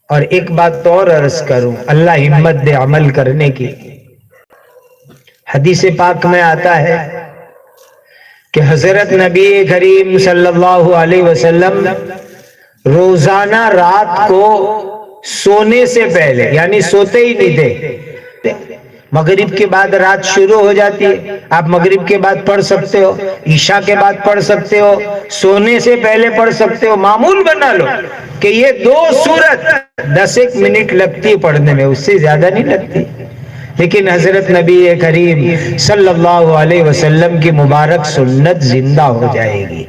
اور ایک بات اور عرض کروں، اللہ ہمت دے عمل کرنے کی. حدیث پاک میں آتا ہے کہ حضرت نبی کریم صلی اللہ علیہ وسلم روزانہ رات کو سونے سے پہلے، یعنی سوتے ہی نہیں تھے، مغرب کے بعد رات شروع ہو جاتی ہے، آپ مغرب کے بعد پڑھ سکتے ہو، عشاء کے بعد پڑھ سکتے ہو، سونے سے پہلے پڑھ سکتے ہو. معمول بنا لو کہ یہ 2 سورت 10 منٹ لگتی ہے پڑھنے میں، اس سے زیادہ نہیں لگتی. لیکن حضرت نبی کریم صلی اللہ علیہ وسلم کی مبارک سنت زندہ ہو جائے گی.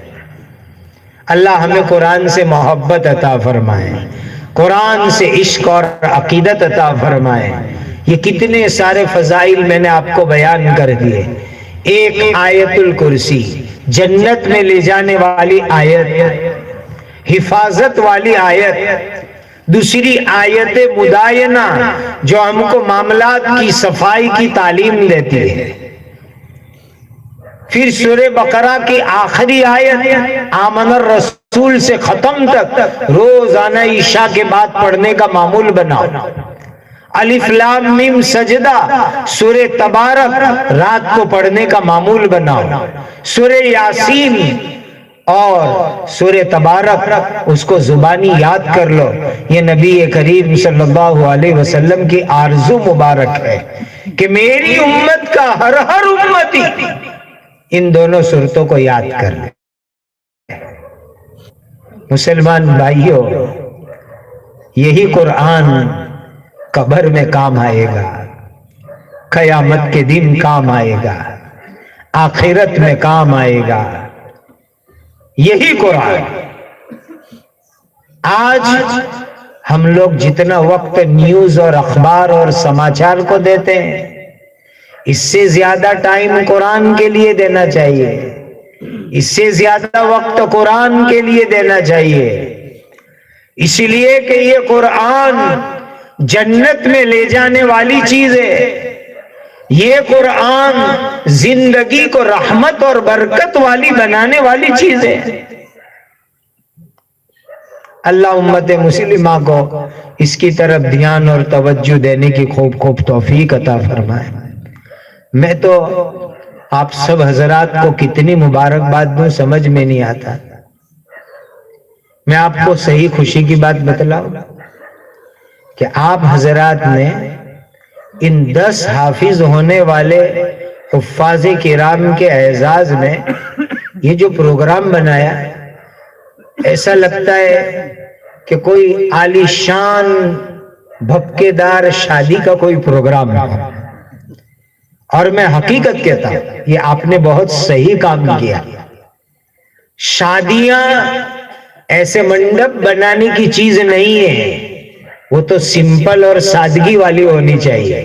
اللہ ہمیں قرآن سے محبت عطا فرمائے، قرآن سے عشق اور عقیدت عطا فرمائے. یہ کتنے سارے فضائل میں نے آپ کو بیان کر دیے. ایک آیت الکرسی جنت میں لے جانے والی آیت، حفاظت والی آیت. دوسری آیت مدائنہ جو ہم کو معاملات کی صفائی کی تعلیم دیتی ہے. پھر سورہ بقرہ کی آخری آیت آمن الرسول سے ختم تک روزانہ عشاء کے بعد پڑھنے کا معمول بناؤ. الف لام میم سجدہ سورہ تبارک رات کو پڑھنے کا معمول بناؤ. سورہ یاسین اور سورہ تبارک اس کو زبانی یاد کر لو. یہ نبی کریم صلی اللہ علیہ وسلم کی آرزو مبارک ہے کہ میری امت کا ہر امتی ان دونوں صورتوں کو یاد کر لے. مسلمان بھائیوں، یہی قرآن قبر میں کام آئے گا، قیامت کے دن کام آئے گا، آخرت میں کام آئے گا. یہی قرآن. آج ہم لوگ جتنا وقت نیوز اور اخبار اور سماچار کو دیتے ہیں، اس سے زیادہ ٹائم قرآن کے لیے دینا چاہیے، اس سے زیادہ وقت قرآن کے لیے دینا چاہیے. اس لیے کہ یہ قرآن جنت میں لے جانے والی چیز ہے. یہ قرآن زندگی کو رحمت اور برکت والی بنانے والی چیز ہے. اللہ امت مسلمہ کو اس کی طرف دھیان اور توجہ دینے کی خوب توفیق عطا فرمائے. میں تو آپ سب حضرات کو کتنی مبارکباد دوں سمجھ میں نہیں آتا. میں آپ کو صحیح خوشی کی بات بتلاؤں کہ آپ حضرات نے ان 10 حافظ ہونے والے حفاظ کرام کے اعزاز میں یہ جو پروگرام بنایا ایسا لگتا ہے کہ کوئی عالی شان بھپکے دار شادی کا کوئی پروگرام ہے، اور میں حقیقت کہتا ہوں یہ آپ نے بہت صحیح کام کیا۔ شادیاں ایسے منڈپ بنانے کی چیز نہیں ہے، وہ تو سمپل اور سادگی والی ہونی چاہیے،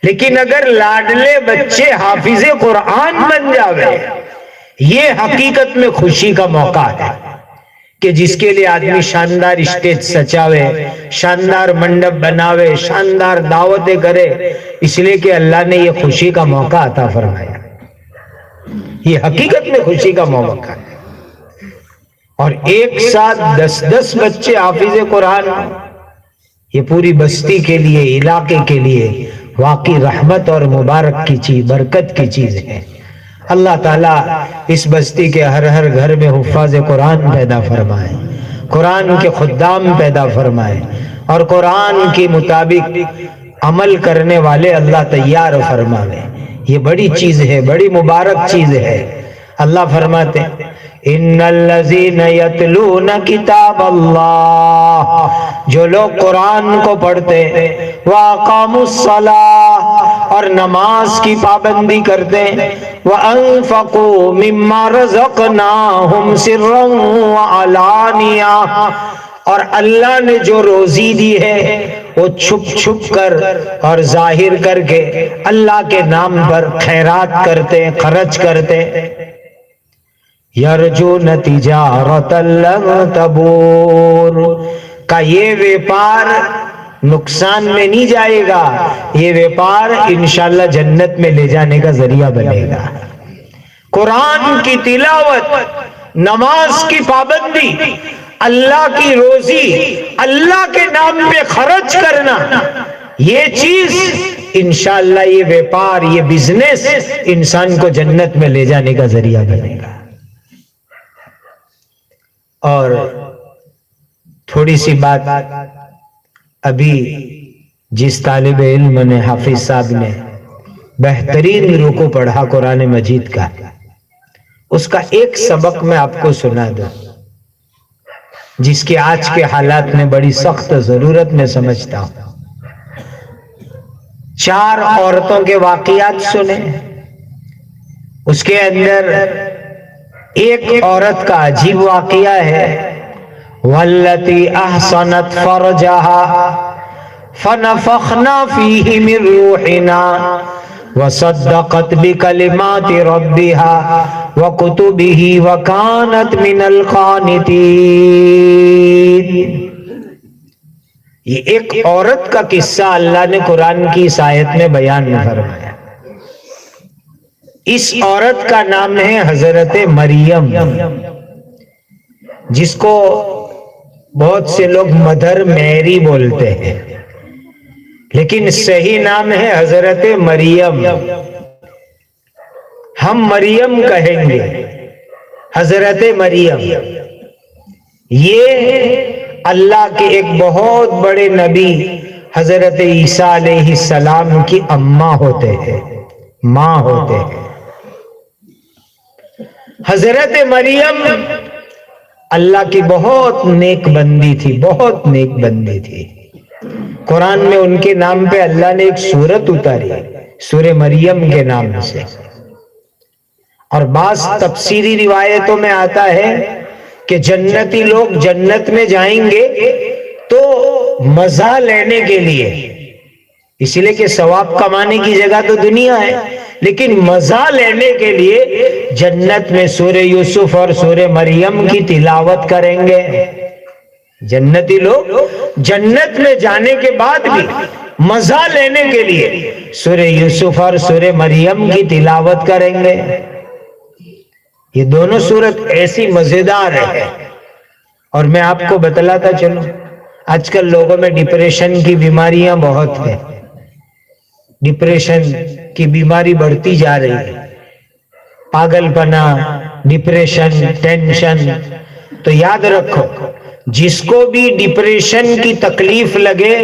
لیکن اگر لاڈلے بچے حافظ قرآن بن جاوے، یہ حقیقت میں خوشی کا موقع ہے کہ جس کے لیے آدمی شاندار اسٹیج سجاوے، شاندار منڈپ بناوے، شاندار دعوتیں کرے، اس لیے کہ اللہ نے یہ خوشی کا موقع عطا فرمایا۔ یہ حقیقت میں خوشی کا موقع ہے، اور ایک ساتھ 10 بچے حافظ قرآن، یہ پوری بستی کے لیے، علاقے کے لیے واقعی رحمت اور مبارک کی چیز، برکت کی چیز ہے۔ اللہ تعالیٰ اس بستی کے ہر گھر میں حفاظ قرآن پیدا فرمائے، قرآن کے خدام پیدا فرمائے، اور قرآن کے مطابق عمل کرنے والے اللہ تیار فرمائے۔ یہ بڑی چیز ہے، بڑی مبارک چیز ہے۔ اللہ فرماتے ہیں ان الذین یتلون کتاب اللہ، جو لوگ قرآن کو پڑھتے واقاموا الصلاۃ، اور نماز کی پابندی کرتے، وانفقوا مما رزقناہم سرا وعلانیہ، اور اللہ نے جو روزی دی ہے وہ چھپ کر اور ظاہر کر کے اللہ کے نام پر خیرات کرتے، خرچ کرتے۔ یرجون تجارت لن تبور، کا یہ ویپار نقصان میں نہیں جائے گا، یہ ویپار انشاءاللہ جنت میں لے جانے کا ذریعہ بنے گا۔ قرآن کی تلاوت، نماز کی پابندی، اللہ کی روزی، اللہ کے نام پہ خرچ کرنا، یہ چیز انشاءاللہ، یہ ویپار، یہ بزنس انسان کو جنت میں لے جانے کا ذریعہ بنے گا۔ اور تھوڑی سی بات، ابھی جس طالب علم نے، حافظ صاحب نے بہترین رکوع پڑھا قرآن مجید کا، اس کا ایک سبق میں آپ کو سنا دوں، جس کی آج کے حالات میں بڑی سخت ضرورت میں سمجھتا ہوں۔ 4 عورتوں کے واقعات سنے، اس کے اندر ایک عورت کا عجیب واقعہ ہے، والتی احصنت فرجہا فنفخنا فیہ من روحنا وصدقت بکلمات ربہا وکتبہ وکانت من القانتین۔ یہ ایک عورت کا قصہ اللہ نے قرآن کی اس آیت میں بیان فرمایا۔ اس عورت کا نام ہے حضرت مریم، جس کو بہت سے لوگ مدر میری بولتے ہیں، لیکن صحیح نام ہے حضرت مریم۔ ہم مریم کہیں گے، حضرت مریم یہ اللہ کے ایک بہت بڑے نبی حضرت عیسیٰ علیہ السلام کی اماں ہوتے ہیں، ماں ہوتے ہیں۔ حضرت مریم اللہ کی بہت نیک بندی تھی، بہت نیک بندی تھی۔ قرآن میں ان کے نام پہ اللہ نے ایک سورت اتاری، سورہ مریم کے نام سے، اور بعض تفسیری روایتوں میں آتا ہے کہ جنتی لوگ جنت میں جائیں گے تو مزہ لینے کے لیے، اس لیے کہ ثواب کمانے کی جگہ تو دنیا ہے، لیکن مزہ لینے کے لیے جنت میں سورہ یوسف اور سورہ مریم کی تلاوت کریں گے۔ جنتی لوگ جنت میں جانے کے بعد بھی مزہ لینے کے لیے سورہ یوسف اور سورہ مریم کی تلاوت کریں گے۔ یہ دونوں سورت ایسی مزیدار ہے، اور میں آپ کو بتلاتا چلوں، آج کل لوگوں میں ڈپریشن کی بیماریاں بہت ہیں، ڈپریشن کی بیماری بڑھتی جا رہی ہے، پاگل پنا، ڈپریشن، ٹینشن۔ تو یاد رکھو، جس کو بھی ڈپریشن کی تکلیف لگے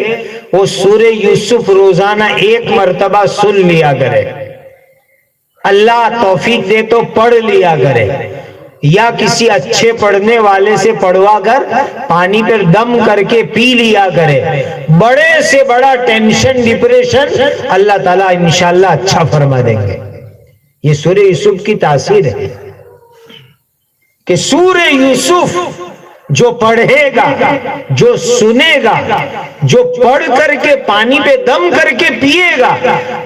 وہ سورہ یوسف روزانہ 1 مرتبہ سن لیا کرے۔ اللہ توفیق دے تو پڑھ لیا کرے، یا کسی اچھے پڑھنے والے سے پڑھوا کر پانی پر دم کر کے پی لیا کرے۔ بڑے سے بڑا ٹینشن ڈپریشن اللہ تعالیٰ انشاءاللہ اچھا فرما دیں گے۔ یہ سورہ یوسف کی تاثیر ہے کہ سورہ یوسف جو پڑھے گا، جو سنے گا، جو پڑھ کر کے پانی پہ دم کر کے پیے گا،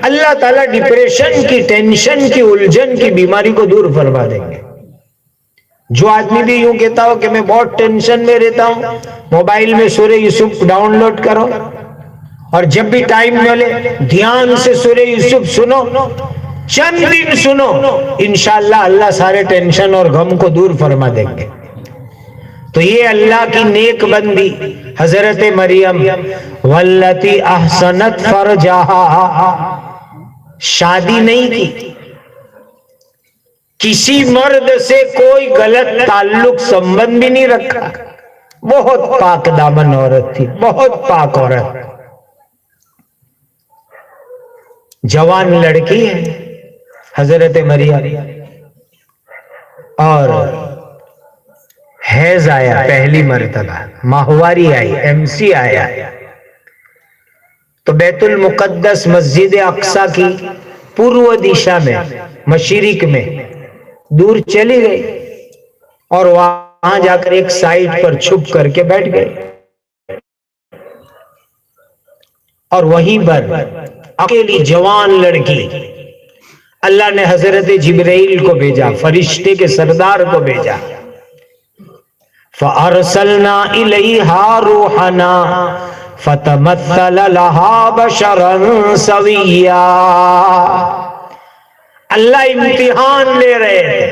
اللہ تعالیٰ ڈپریشن کی، ٹینشن کی، الجھن کی بیماری کو دور فرما دیں گے۔ جو آدمی بھی یوں کہتا ہو کہ میں بہت ٹینشن میں رہتا ہوں، موبائل میں سورہ یوسف ڈاؤن لوڈ کرو اور جب بھی ٹائم ملے دھیان سے سورہ یوسف سنو، چند دن سنو، انشاءاللہ اللہ سارے ٹینشن اور غم کو دور فرما دیں گے۔ تو یہ اللہ کی نیک بندی حضرت مریم، واللتی احسنت فرجہا، شادی نہیں کی، کسی مرد سے کوئی غلط تعلق سمبند بھی نہیں رکھا، بہت پاک دامن عورت تھی، بہت پاک عورت، جوان لڑکی ہے حضرت مریم، اور حیض آیا پہلی مرتبہ، ماہواری آئی، MC آیا، تو بیت المقدس مسجد اقصی کی پورو دشا میں، مشرق میں دور چلی گئی اور وہاں جا کر ایک سائٹ پر چھپ کر کے بیٹھ گئی، اور وہیں پر اکیلی جوان لڑکی، اللہ نے حضرت جبرائیل کو بھیجا، فرشتے کے سردار کو بھیجا، فَأَرْسَلْنَا إِلَيْهَا رُوحَنَا فَتَمَثَّلَ لَهَا بَشَرًا سَوِيًّا۔ اللہ امتحان لے رہے تھے،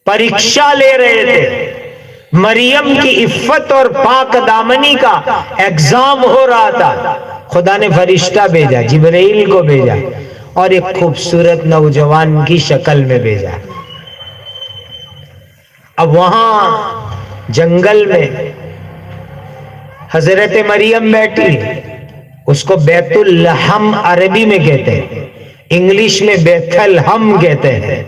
پریکشا لے رہے تھے، مریم کی عفت اور پاک دامنی کا ایگزام ہو رہا تھا، خدا نے فرشتہ بھیجا، جبرائیل کو بھیجا، اور ایک خوبصورت نوجوان کی شکل میں بھیجا۔ اب وہاں جنگل میں حضرت مریم بیٹھی، اس کو بیت الحم عربی میں کہتے ہیں، انگلش میں بیت الحم کہتے ہیں،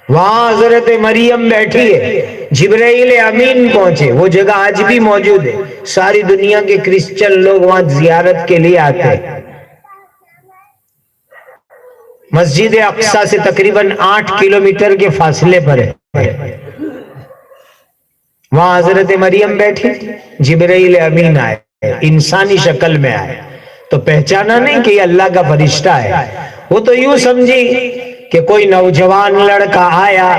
وہاں حضرت مریم بیٹھی ہے، جبرائیل امین پہنچے، وہ جگہ آج بھی موجود ہے، ساری دنیا کے کرسچن لوگ وہاں زیارت کے لیے آتے ہیں۔ مسجد اقصی سے تقریباً 8 کلومیٹر کے فاصلے پر ہے، وہاں حضرت مریم بیٹھی، جبرائیل امین آئے، انسانی شکل میں آئے، تو پہچانا نہیں کہ یہ اللہ کا فرشتہ ہے، وہ تو یوں سمجھی کہ کوئی نوجوان لڑکا آیا،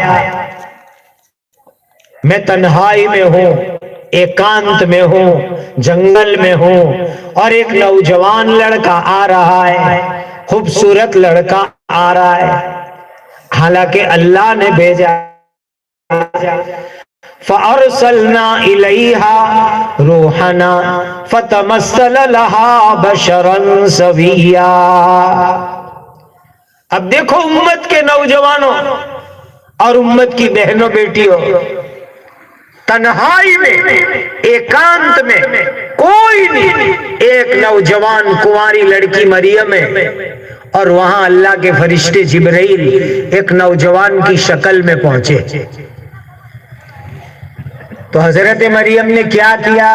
میں تنہائی میں ہوں، ایکانت میں ہوں، جنگل میں ہوں، اور ایک نوجوان لڑکا آ رہا ہے، خوبصورت لڑکا آ رہا ہے، حالانکہ اللہ نے بھیجا، فَأَرْسَلْنَا إِلَيْهَا رُوحَنَا فَتَمَثَّلَ لَهَا بَشَرًا سَوِيًّا۔ اب دیکھو امت کے نوجوانوں اور امت کی بہنوں بیٹیوں، تنہائی میں، ایکانت میں، کوئی نہیں، ایک نوجوان کنواری لڑکی مریم ہے، اور وہاں اللہ کے فرشتے جبرائیل ایک نوجوان کی شکل میں پہنچے۔ تو حضرت مریم نے کیا کیا؟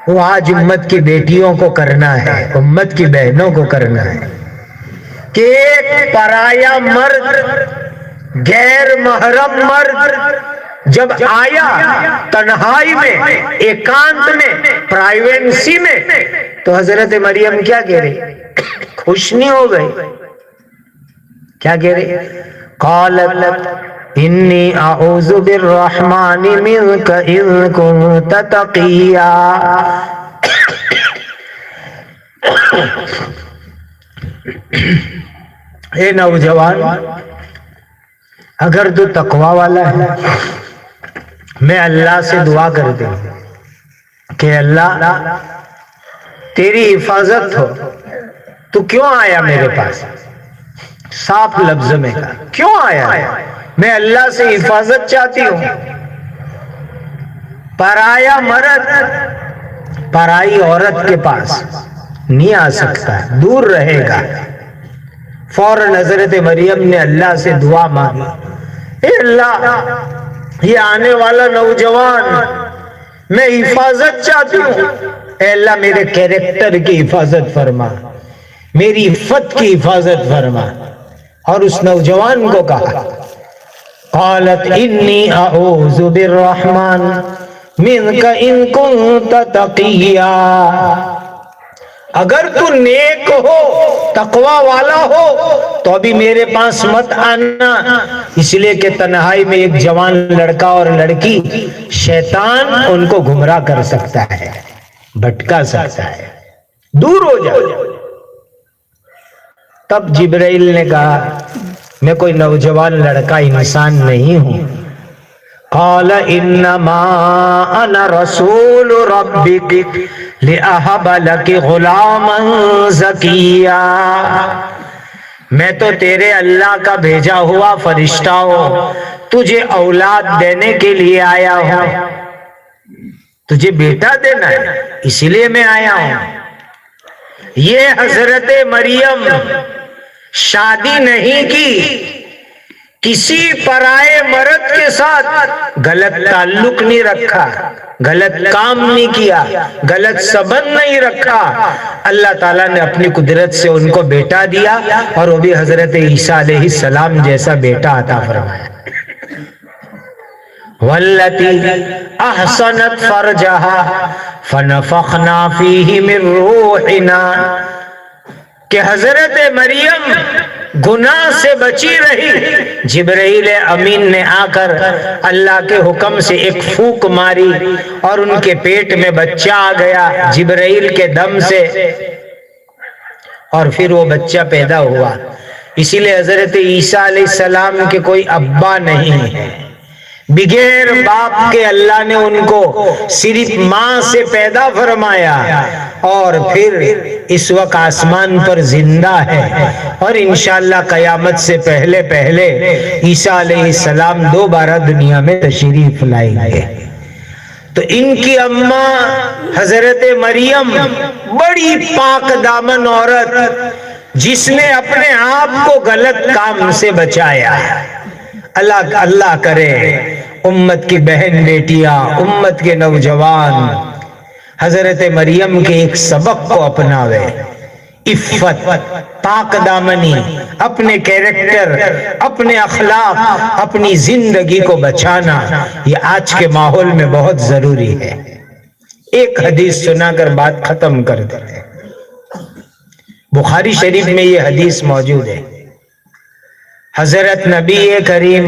وہ آج امت کی بیٹیوں کو کرنا ہے، امت کی بہنوں کو کرنا ہے کہ ایک پرایا مرد، غیر محرم مرد جب آیا تنہائی میں، ایکانت میں، پرائیویسی میں، تو حضرت مریم کیا کہہ رہی؟ خوش نہیں ہو گئی؟ کیا کہہ رہی؟ قالت انی اعوذ بالرحمن منک ان کنت تقیا۔ اے نوجوان، اگر تو تقوی والا ہے، میں اللہ سے دعا کر دوں کہ اللہ تیری حفاظت ہو، تو کیوں آیا میرے پاس؟ صاف لفظ میں کہا، کیوں آیا؟ میں اللہ سے حفاظت چاہتی ہوں۔ پرایا مرد پرائی عورت کے پاس نہیں آ سکتا، دور رہے گا، فوراً حضرت مریم نے اللہ سے دعا مانگی، اے اللہ یہ آنے والا نوجوان میں حفاظت چاہتی ہوں، اے اللہ میرے کیریکٹر کی حفاظت فرما، میری عفت کی حفاظت فرما۔ اور اس نوجوان کو کہا قالت انی اعوذ بالرحمن منک ان کنت تقیا، اگر تو نیک ہو تقوی والا ہو تو ابھی میرے پاس مت آنا، اس لیے کہ تنہائی میں ایک جوان لڑکا اور لڑکی شیطان ان کو گمراہ کر سکتا ہے، بھٹکا سکتا ہے، دور ہو جا۔ تب جبرائیل نے کہا میں کوئی نوجوان لڑکا انسان نہیں ہوں۔ قال انما انا رسول ربک لأہب لک غلاما زکیا، میں تو تیرے اللہ کا بھیجا ہوا فرشتہ ہوں، تجھے اولاد دینے کے لیے آیا ہوں، تجھے بیٹا دینا ہے اسی لیے میں آیا ہوں۔ یہ حضرت مریم شادی نہیں کی، کسی پرائے مرد کے ساتھ غلط تعلق نہیں رکھا، غلط کام نہیں کیا، غلط سبب نہیں رکھا، اللہ تعالیٰ نے اپنی قدرت سے ان کو بیٹا دیا، اور وہ بھی حضرت عیسیٰ علیہ السلام جیسا بیٹا عطا فرمایا۔ واللتی احسنت فرجہا فنفخنا فیہ من روحنا، کہ حضرت مریم گناہ سے بچی رہی، جبرائیل امین نے آ کر اللہ کے حکم سے ایک پھونک ماری اور ان کے پیٹ میں بچہ آ گیا جبرائیل کے دم سے، اور پھر وہ بچہ پیدا ہوا۔ اسی لیے حضرت عیسیٰ علیہ السلام کے کوئی ابا نہیں ہے، بغیر باپ کے اللہ نے ان کو صرف ماں سے پیدا فرمایا، اور پھر اس وقت آسمان پر زندہ ہے، اور انشاءاللہ قیامت سے پہلے پہلے عیسیٰ علیہ السلام دوبارہ دنیا میں تشریف لائیں گے۔ تو ان کی اماں حضرت مریم بڑی پاک دامن عورت، جس نے اپنے آپ کو غلط کام سے بچایا۔ اللہ کرے امت کی بہن بیٹیاں، امت کے نوجوان حضرت مریم کے ایک سبق کو اپناوے، عفت، پاک دامنی، اپنے کیریکٹر، اپنے اخلاق، اپنی زندگی کو بچانا، یہ آج کے ماحول میں بہت ضروری ہے۔ ایک حدیث سنا کر بات ختم کر دیں۔ بخاری شریف میں یہ حدیث موجود ہے، حضرت نبی کریم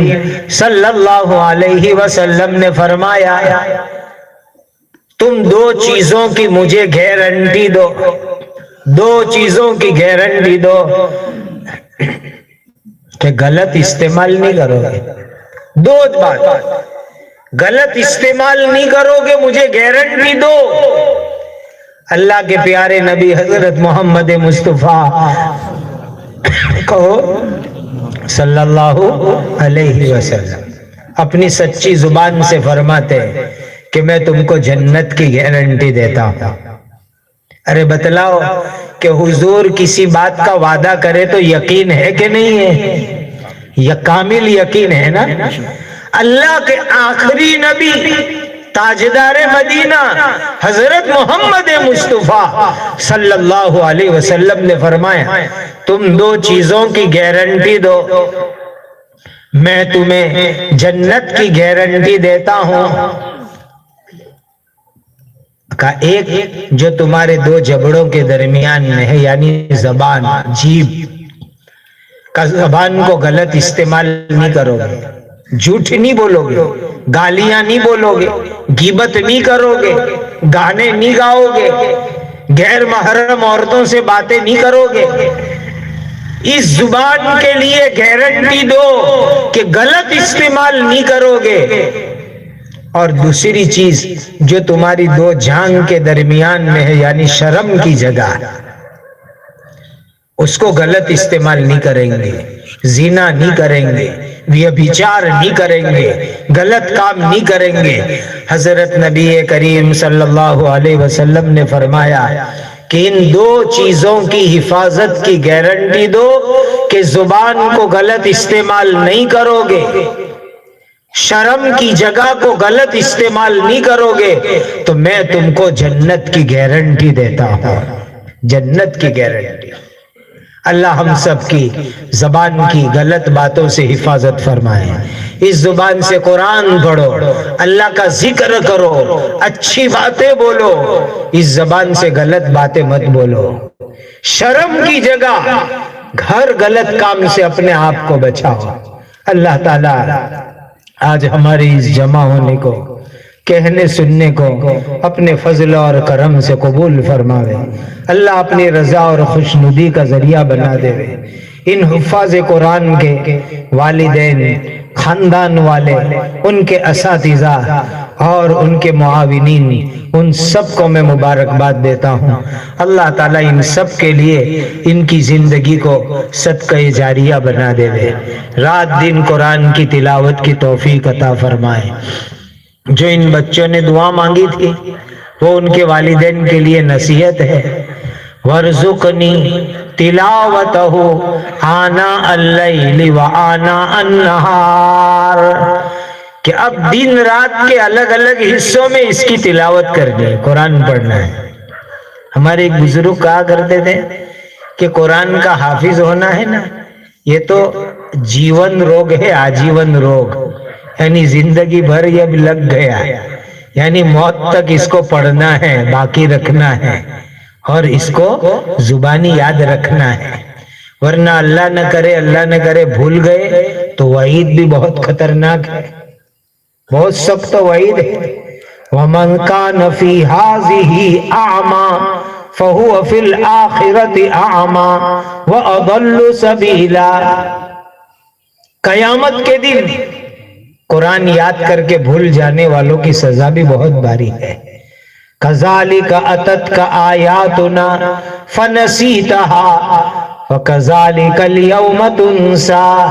صلی اللہ علیہ وسلم نے فرمایا تم دو چیزوں کی مجھے گارنٹی دو، دو چیزوں کی گارنٹی دو کہ غلط استعمال نہیں کرو گے، دو بات، غلط استعمال نہیں کرو گے، مجھے گارنٹی دو۔ اللہ کے پیارے نبی حضرت محمد مصطفیٰ کہو صلی اللہ علیہ وسلم اپنی سچی زبان سے فرماتے کہ میں تم کو جنت کی گارنٹی دیتا ہوں۔ ارے بتلاؤ کہ حضور کسی بات کا وعدہ کرے تو یقین ہے کہ نہیں ہے؟ یہ کامل یقین ہے نا۔ اللہ کے آخری نبی تاجدار مدینہ حضرت محمد مصطفیٰ صلی اللہ علیہ وسلم نے فرمایا تم دو چیزوں کی گارنٹی دو، میں تمہیں جنت کی گارنٹی دیتا ہوں۔ کا ایک جو تمہارے دو جبڑوں کے درمیان میں ہے، یعنی زبان، جیب کا، زبان کو غلط استعمال نہیں کرو گے، جھوٹ نہیں بولو گے، گالیاں نہیں بولو گے، غیبت نہیں کرو گے، گانے نہیں گاؤ گے، غیر محرم عورتوں سے باتیں نہیں کرو گے۔ اس زبان کے لیے گارنٹی دو کہ غلط استعمال نہیں کرو گے۔ اور دوسری چیز جو تمہاری دو جانگ کے درمیان میں ہے، یعنی شرم کی جگہ، اس کو غلط استعمال نہیں کریں گے، زنا نہیں کریں گے، ویبھچار نہیں کریں گے، غلط کام نہیں کریں گے۔ حضرت نبی کریم صلی اللہ علیہ وسلم نے فرمایا کہ ان دو چیزوں کی حفاظت کی گارنٹی دو کہ زبان کو غلط استعمال نہیں کرو گے، شرم کی جگہ کو غلط استعمال نہیں کرو گے، تو میں تم کو جنت کی گارنٹی دیتا ہوں، جنت کی گارنٹی۔ اللہ ہم سب کی زبان کی غلط باتوں سے حفاظت فرمائے۔ اس زبان سے قرآن پڑھو، اللہ کا ذکر کرو، اچھی باتیں بولو، اس زبان سے غلط باتیں مت بولو۔ شرم کی جگہ ہر غلط کام سے اپنے آپ کو بچاؤ۔ اللہ تعالیٰ آج ہماری اس جمع ہونے کو، کہنے سننے کو اپنے فضل اور کرم سے قبول فرماوے۔ اللہ اپنی رضا اور خوشنودی کا ذریعہ بنا دے۔ ان حفاظ قرآن کے والدین، خاندان والے، ان کے اساتذہ اور ان کے معاونین، ان سب کو میں مبارکباد دیتا ہوں۔ اللہ تعالیٰ ان سب کے لیے ان کی زندگی کو صدقہ جاریہ بنا دے، رات دن قرآن کی تلاوت کی توفیق عطا فرمائے۔ جو ان بچوں نے دعا مانگی تھی وہ ان کے والدین کے لیے نصیحت ہے۔ وَارْزُقْنِي تِلَاوَتَهُ آنَاءَ اللَّيْلِ وَآنَاءَ النَّهَارِ، کہ اب دن رات کے الگ الگ حصوں میں اس کی تلاوت کرنی ہے، قرآن پڑھنا ہے۔ ہمارے ایک بزرگ کہا کرتے تھے کہ قرآن کا حافظ ہونا ہے نا، یہ تو جیون روگ ہے، آجیون روگ، یعنی زندگی بھر یہ اب لگ گیا، یعنی موت تک اس کو پڑھنا ہے، باقی رکھنا ہے، اور اس کو زبانی یاد رکھنا ہے، ورنہ اللہ نہ کرے بھول گئے تو وعید بھی بہت خطرناک ہے، بہت سخت وعید ہے۔ وَمَنْ كَانَ فِي هَٰذِهِ أَعْمَىٰ فَهُوَ فِي الْآخِرَةِ أَعْمَىٰ وَأَضَلُّ سَبِيلًا۔ قیامت کے دن قرآن یاد کر کے بھول جانے والوں کی سزا بھی بہت بھاری ہے۔ كَذَلِكَ أَتَتْكَ آيَاتُنَا فَنَسِيتَهَا وَكَذَلِكَ الْيَوْمَ تُنسَىٰ۔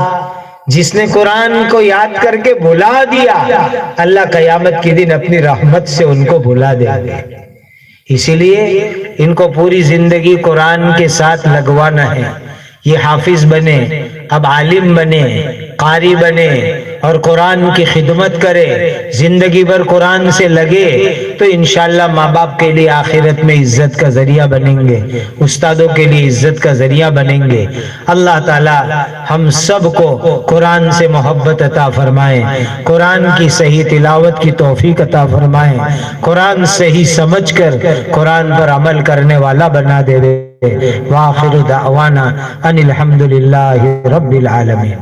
جس نے قرآن کو یاد کر کے بھلا دیا، اللہ قیامت کے دن اپنی رحمت سے ان کو بھلا دے گا۔ اسی لیے ان کو پوری زندگی قرآن کے ساتھ لگوانا ہے۔ یہ حافظ بنے، اب عالم بنے، قاری بنے اور قرآن کی خدمت کرے، زندگی بھر قرآن سے لگے تو انشاءاللہ ماں باپ کے لیے آخرت میں عزت کا ذریعہ بنیں گے، استادوں کے لیے عزت کا ذریعہ بنیں گے۔ اللہ تعالی ہم سب کو قرآن سے محبت عطا فرمائے، قرآن کی صحیح تلاوت کی توفیق عطا فرمائے، قرآن صحیح سمجھ کر قرآن پر عمل کرنے والا بنا دے۔ وآخر دعوانا ان الحمد للہ رب العالمین۔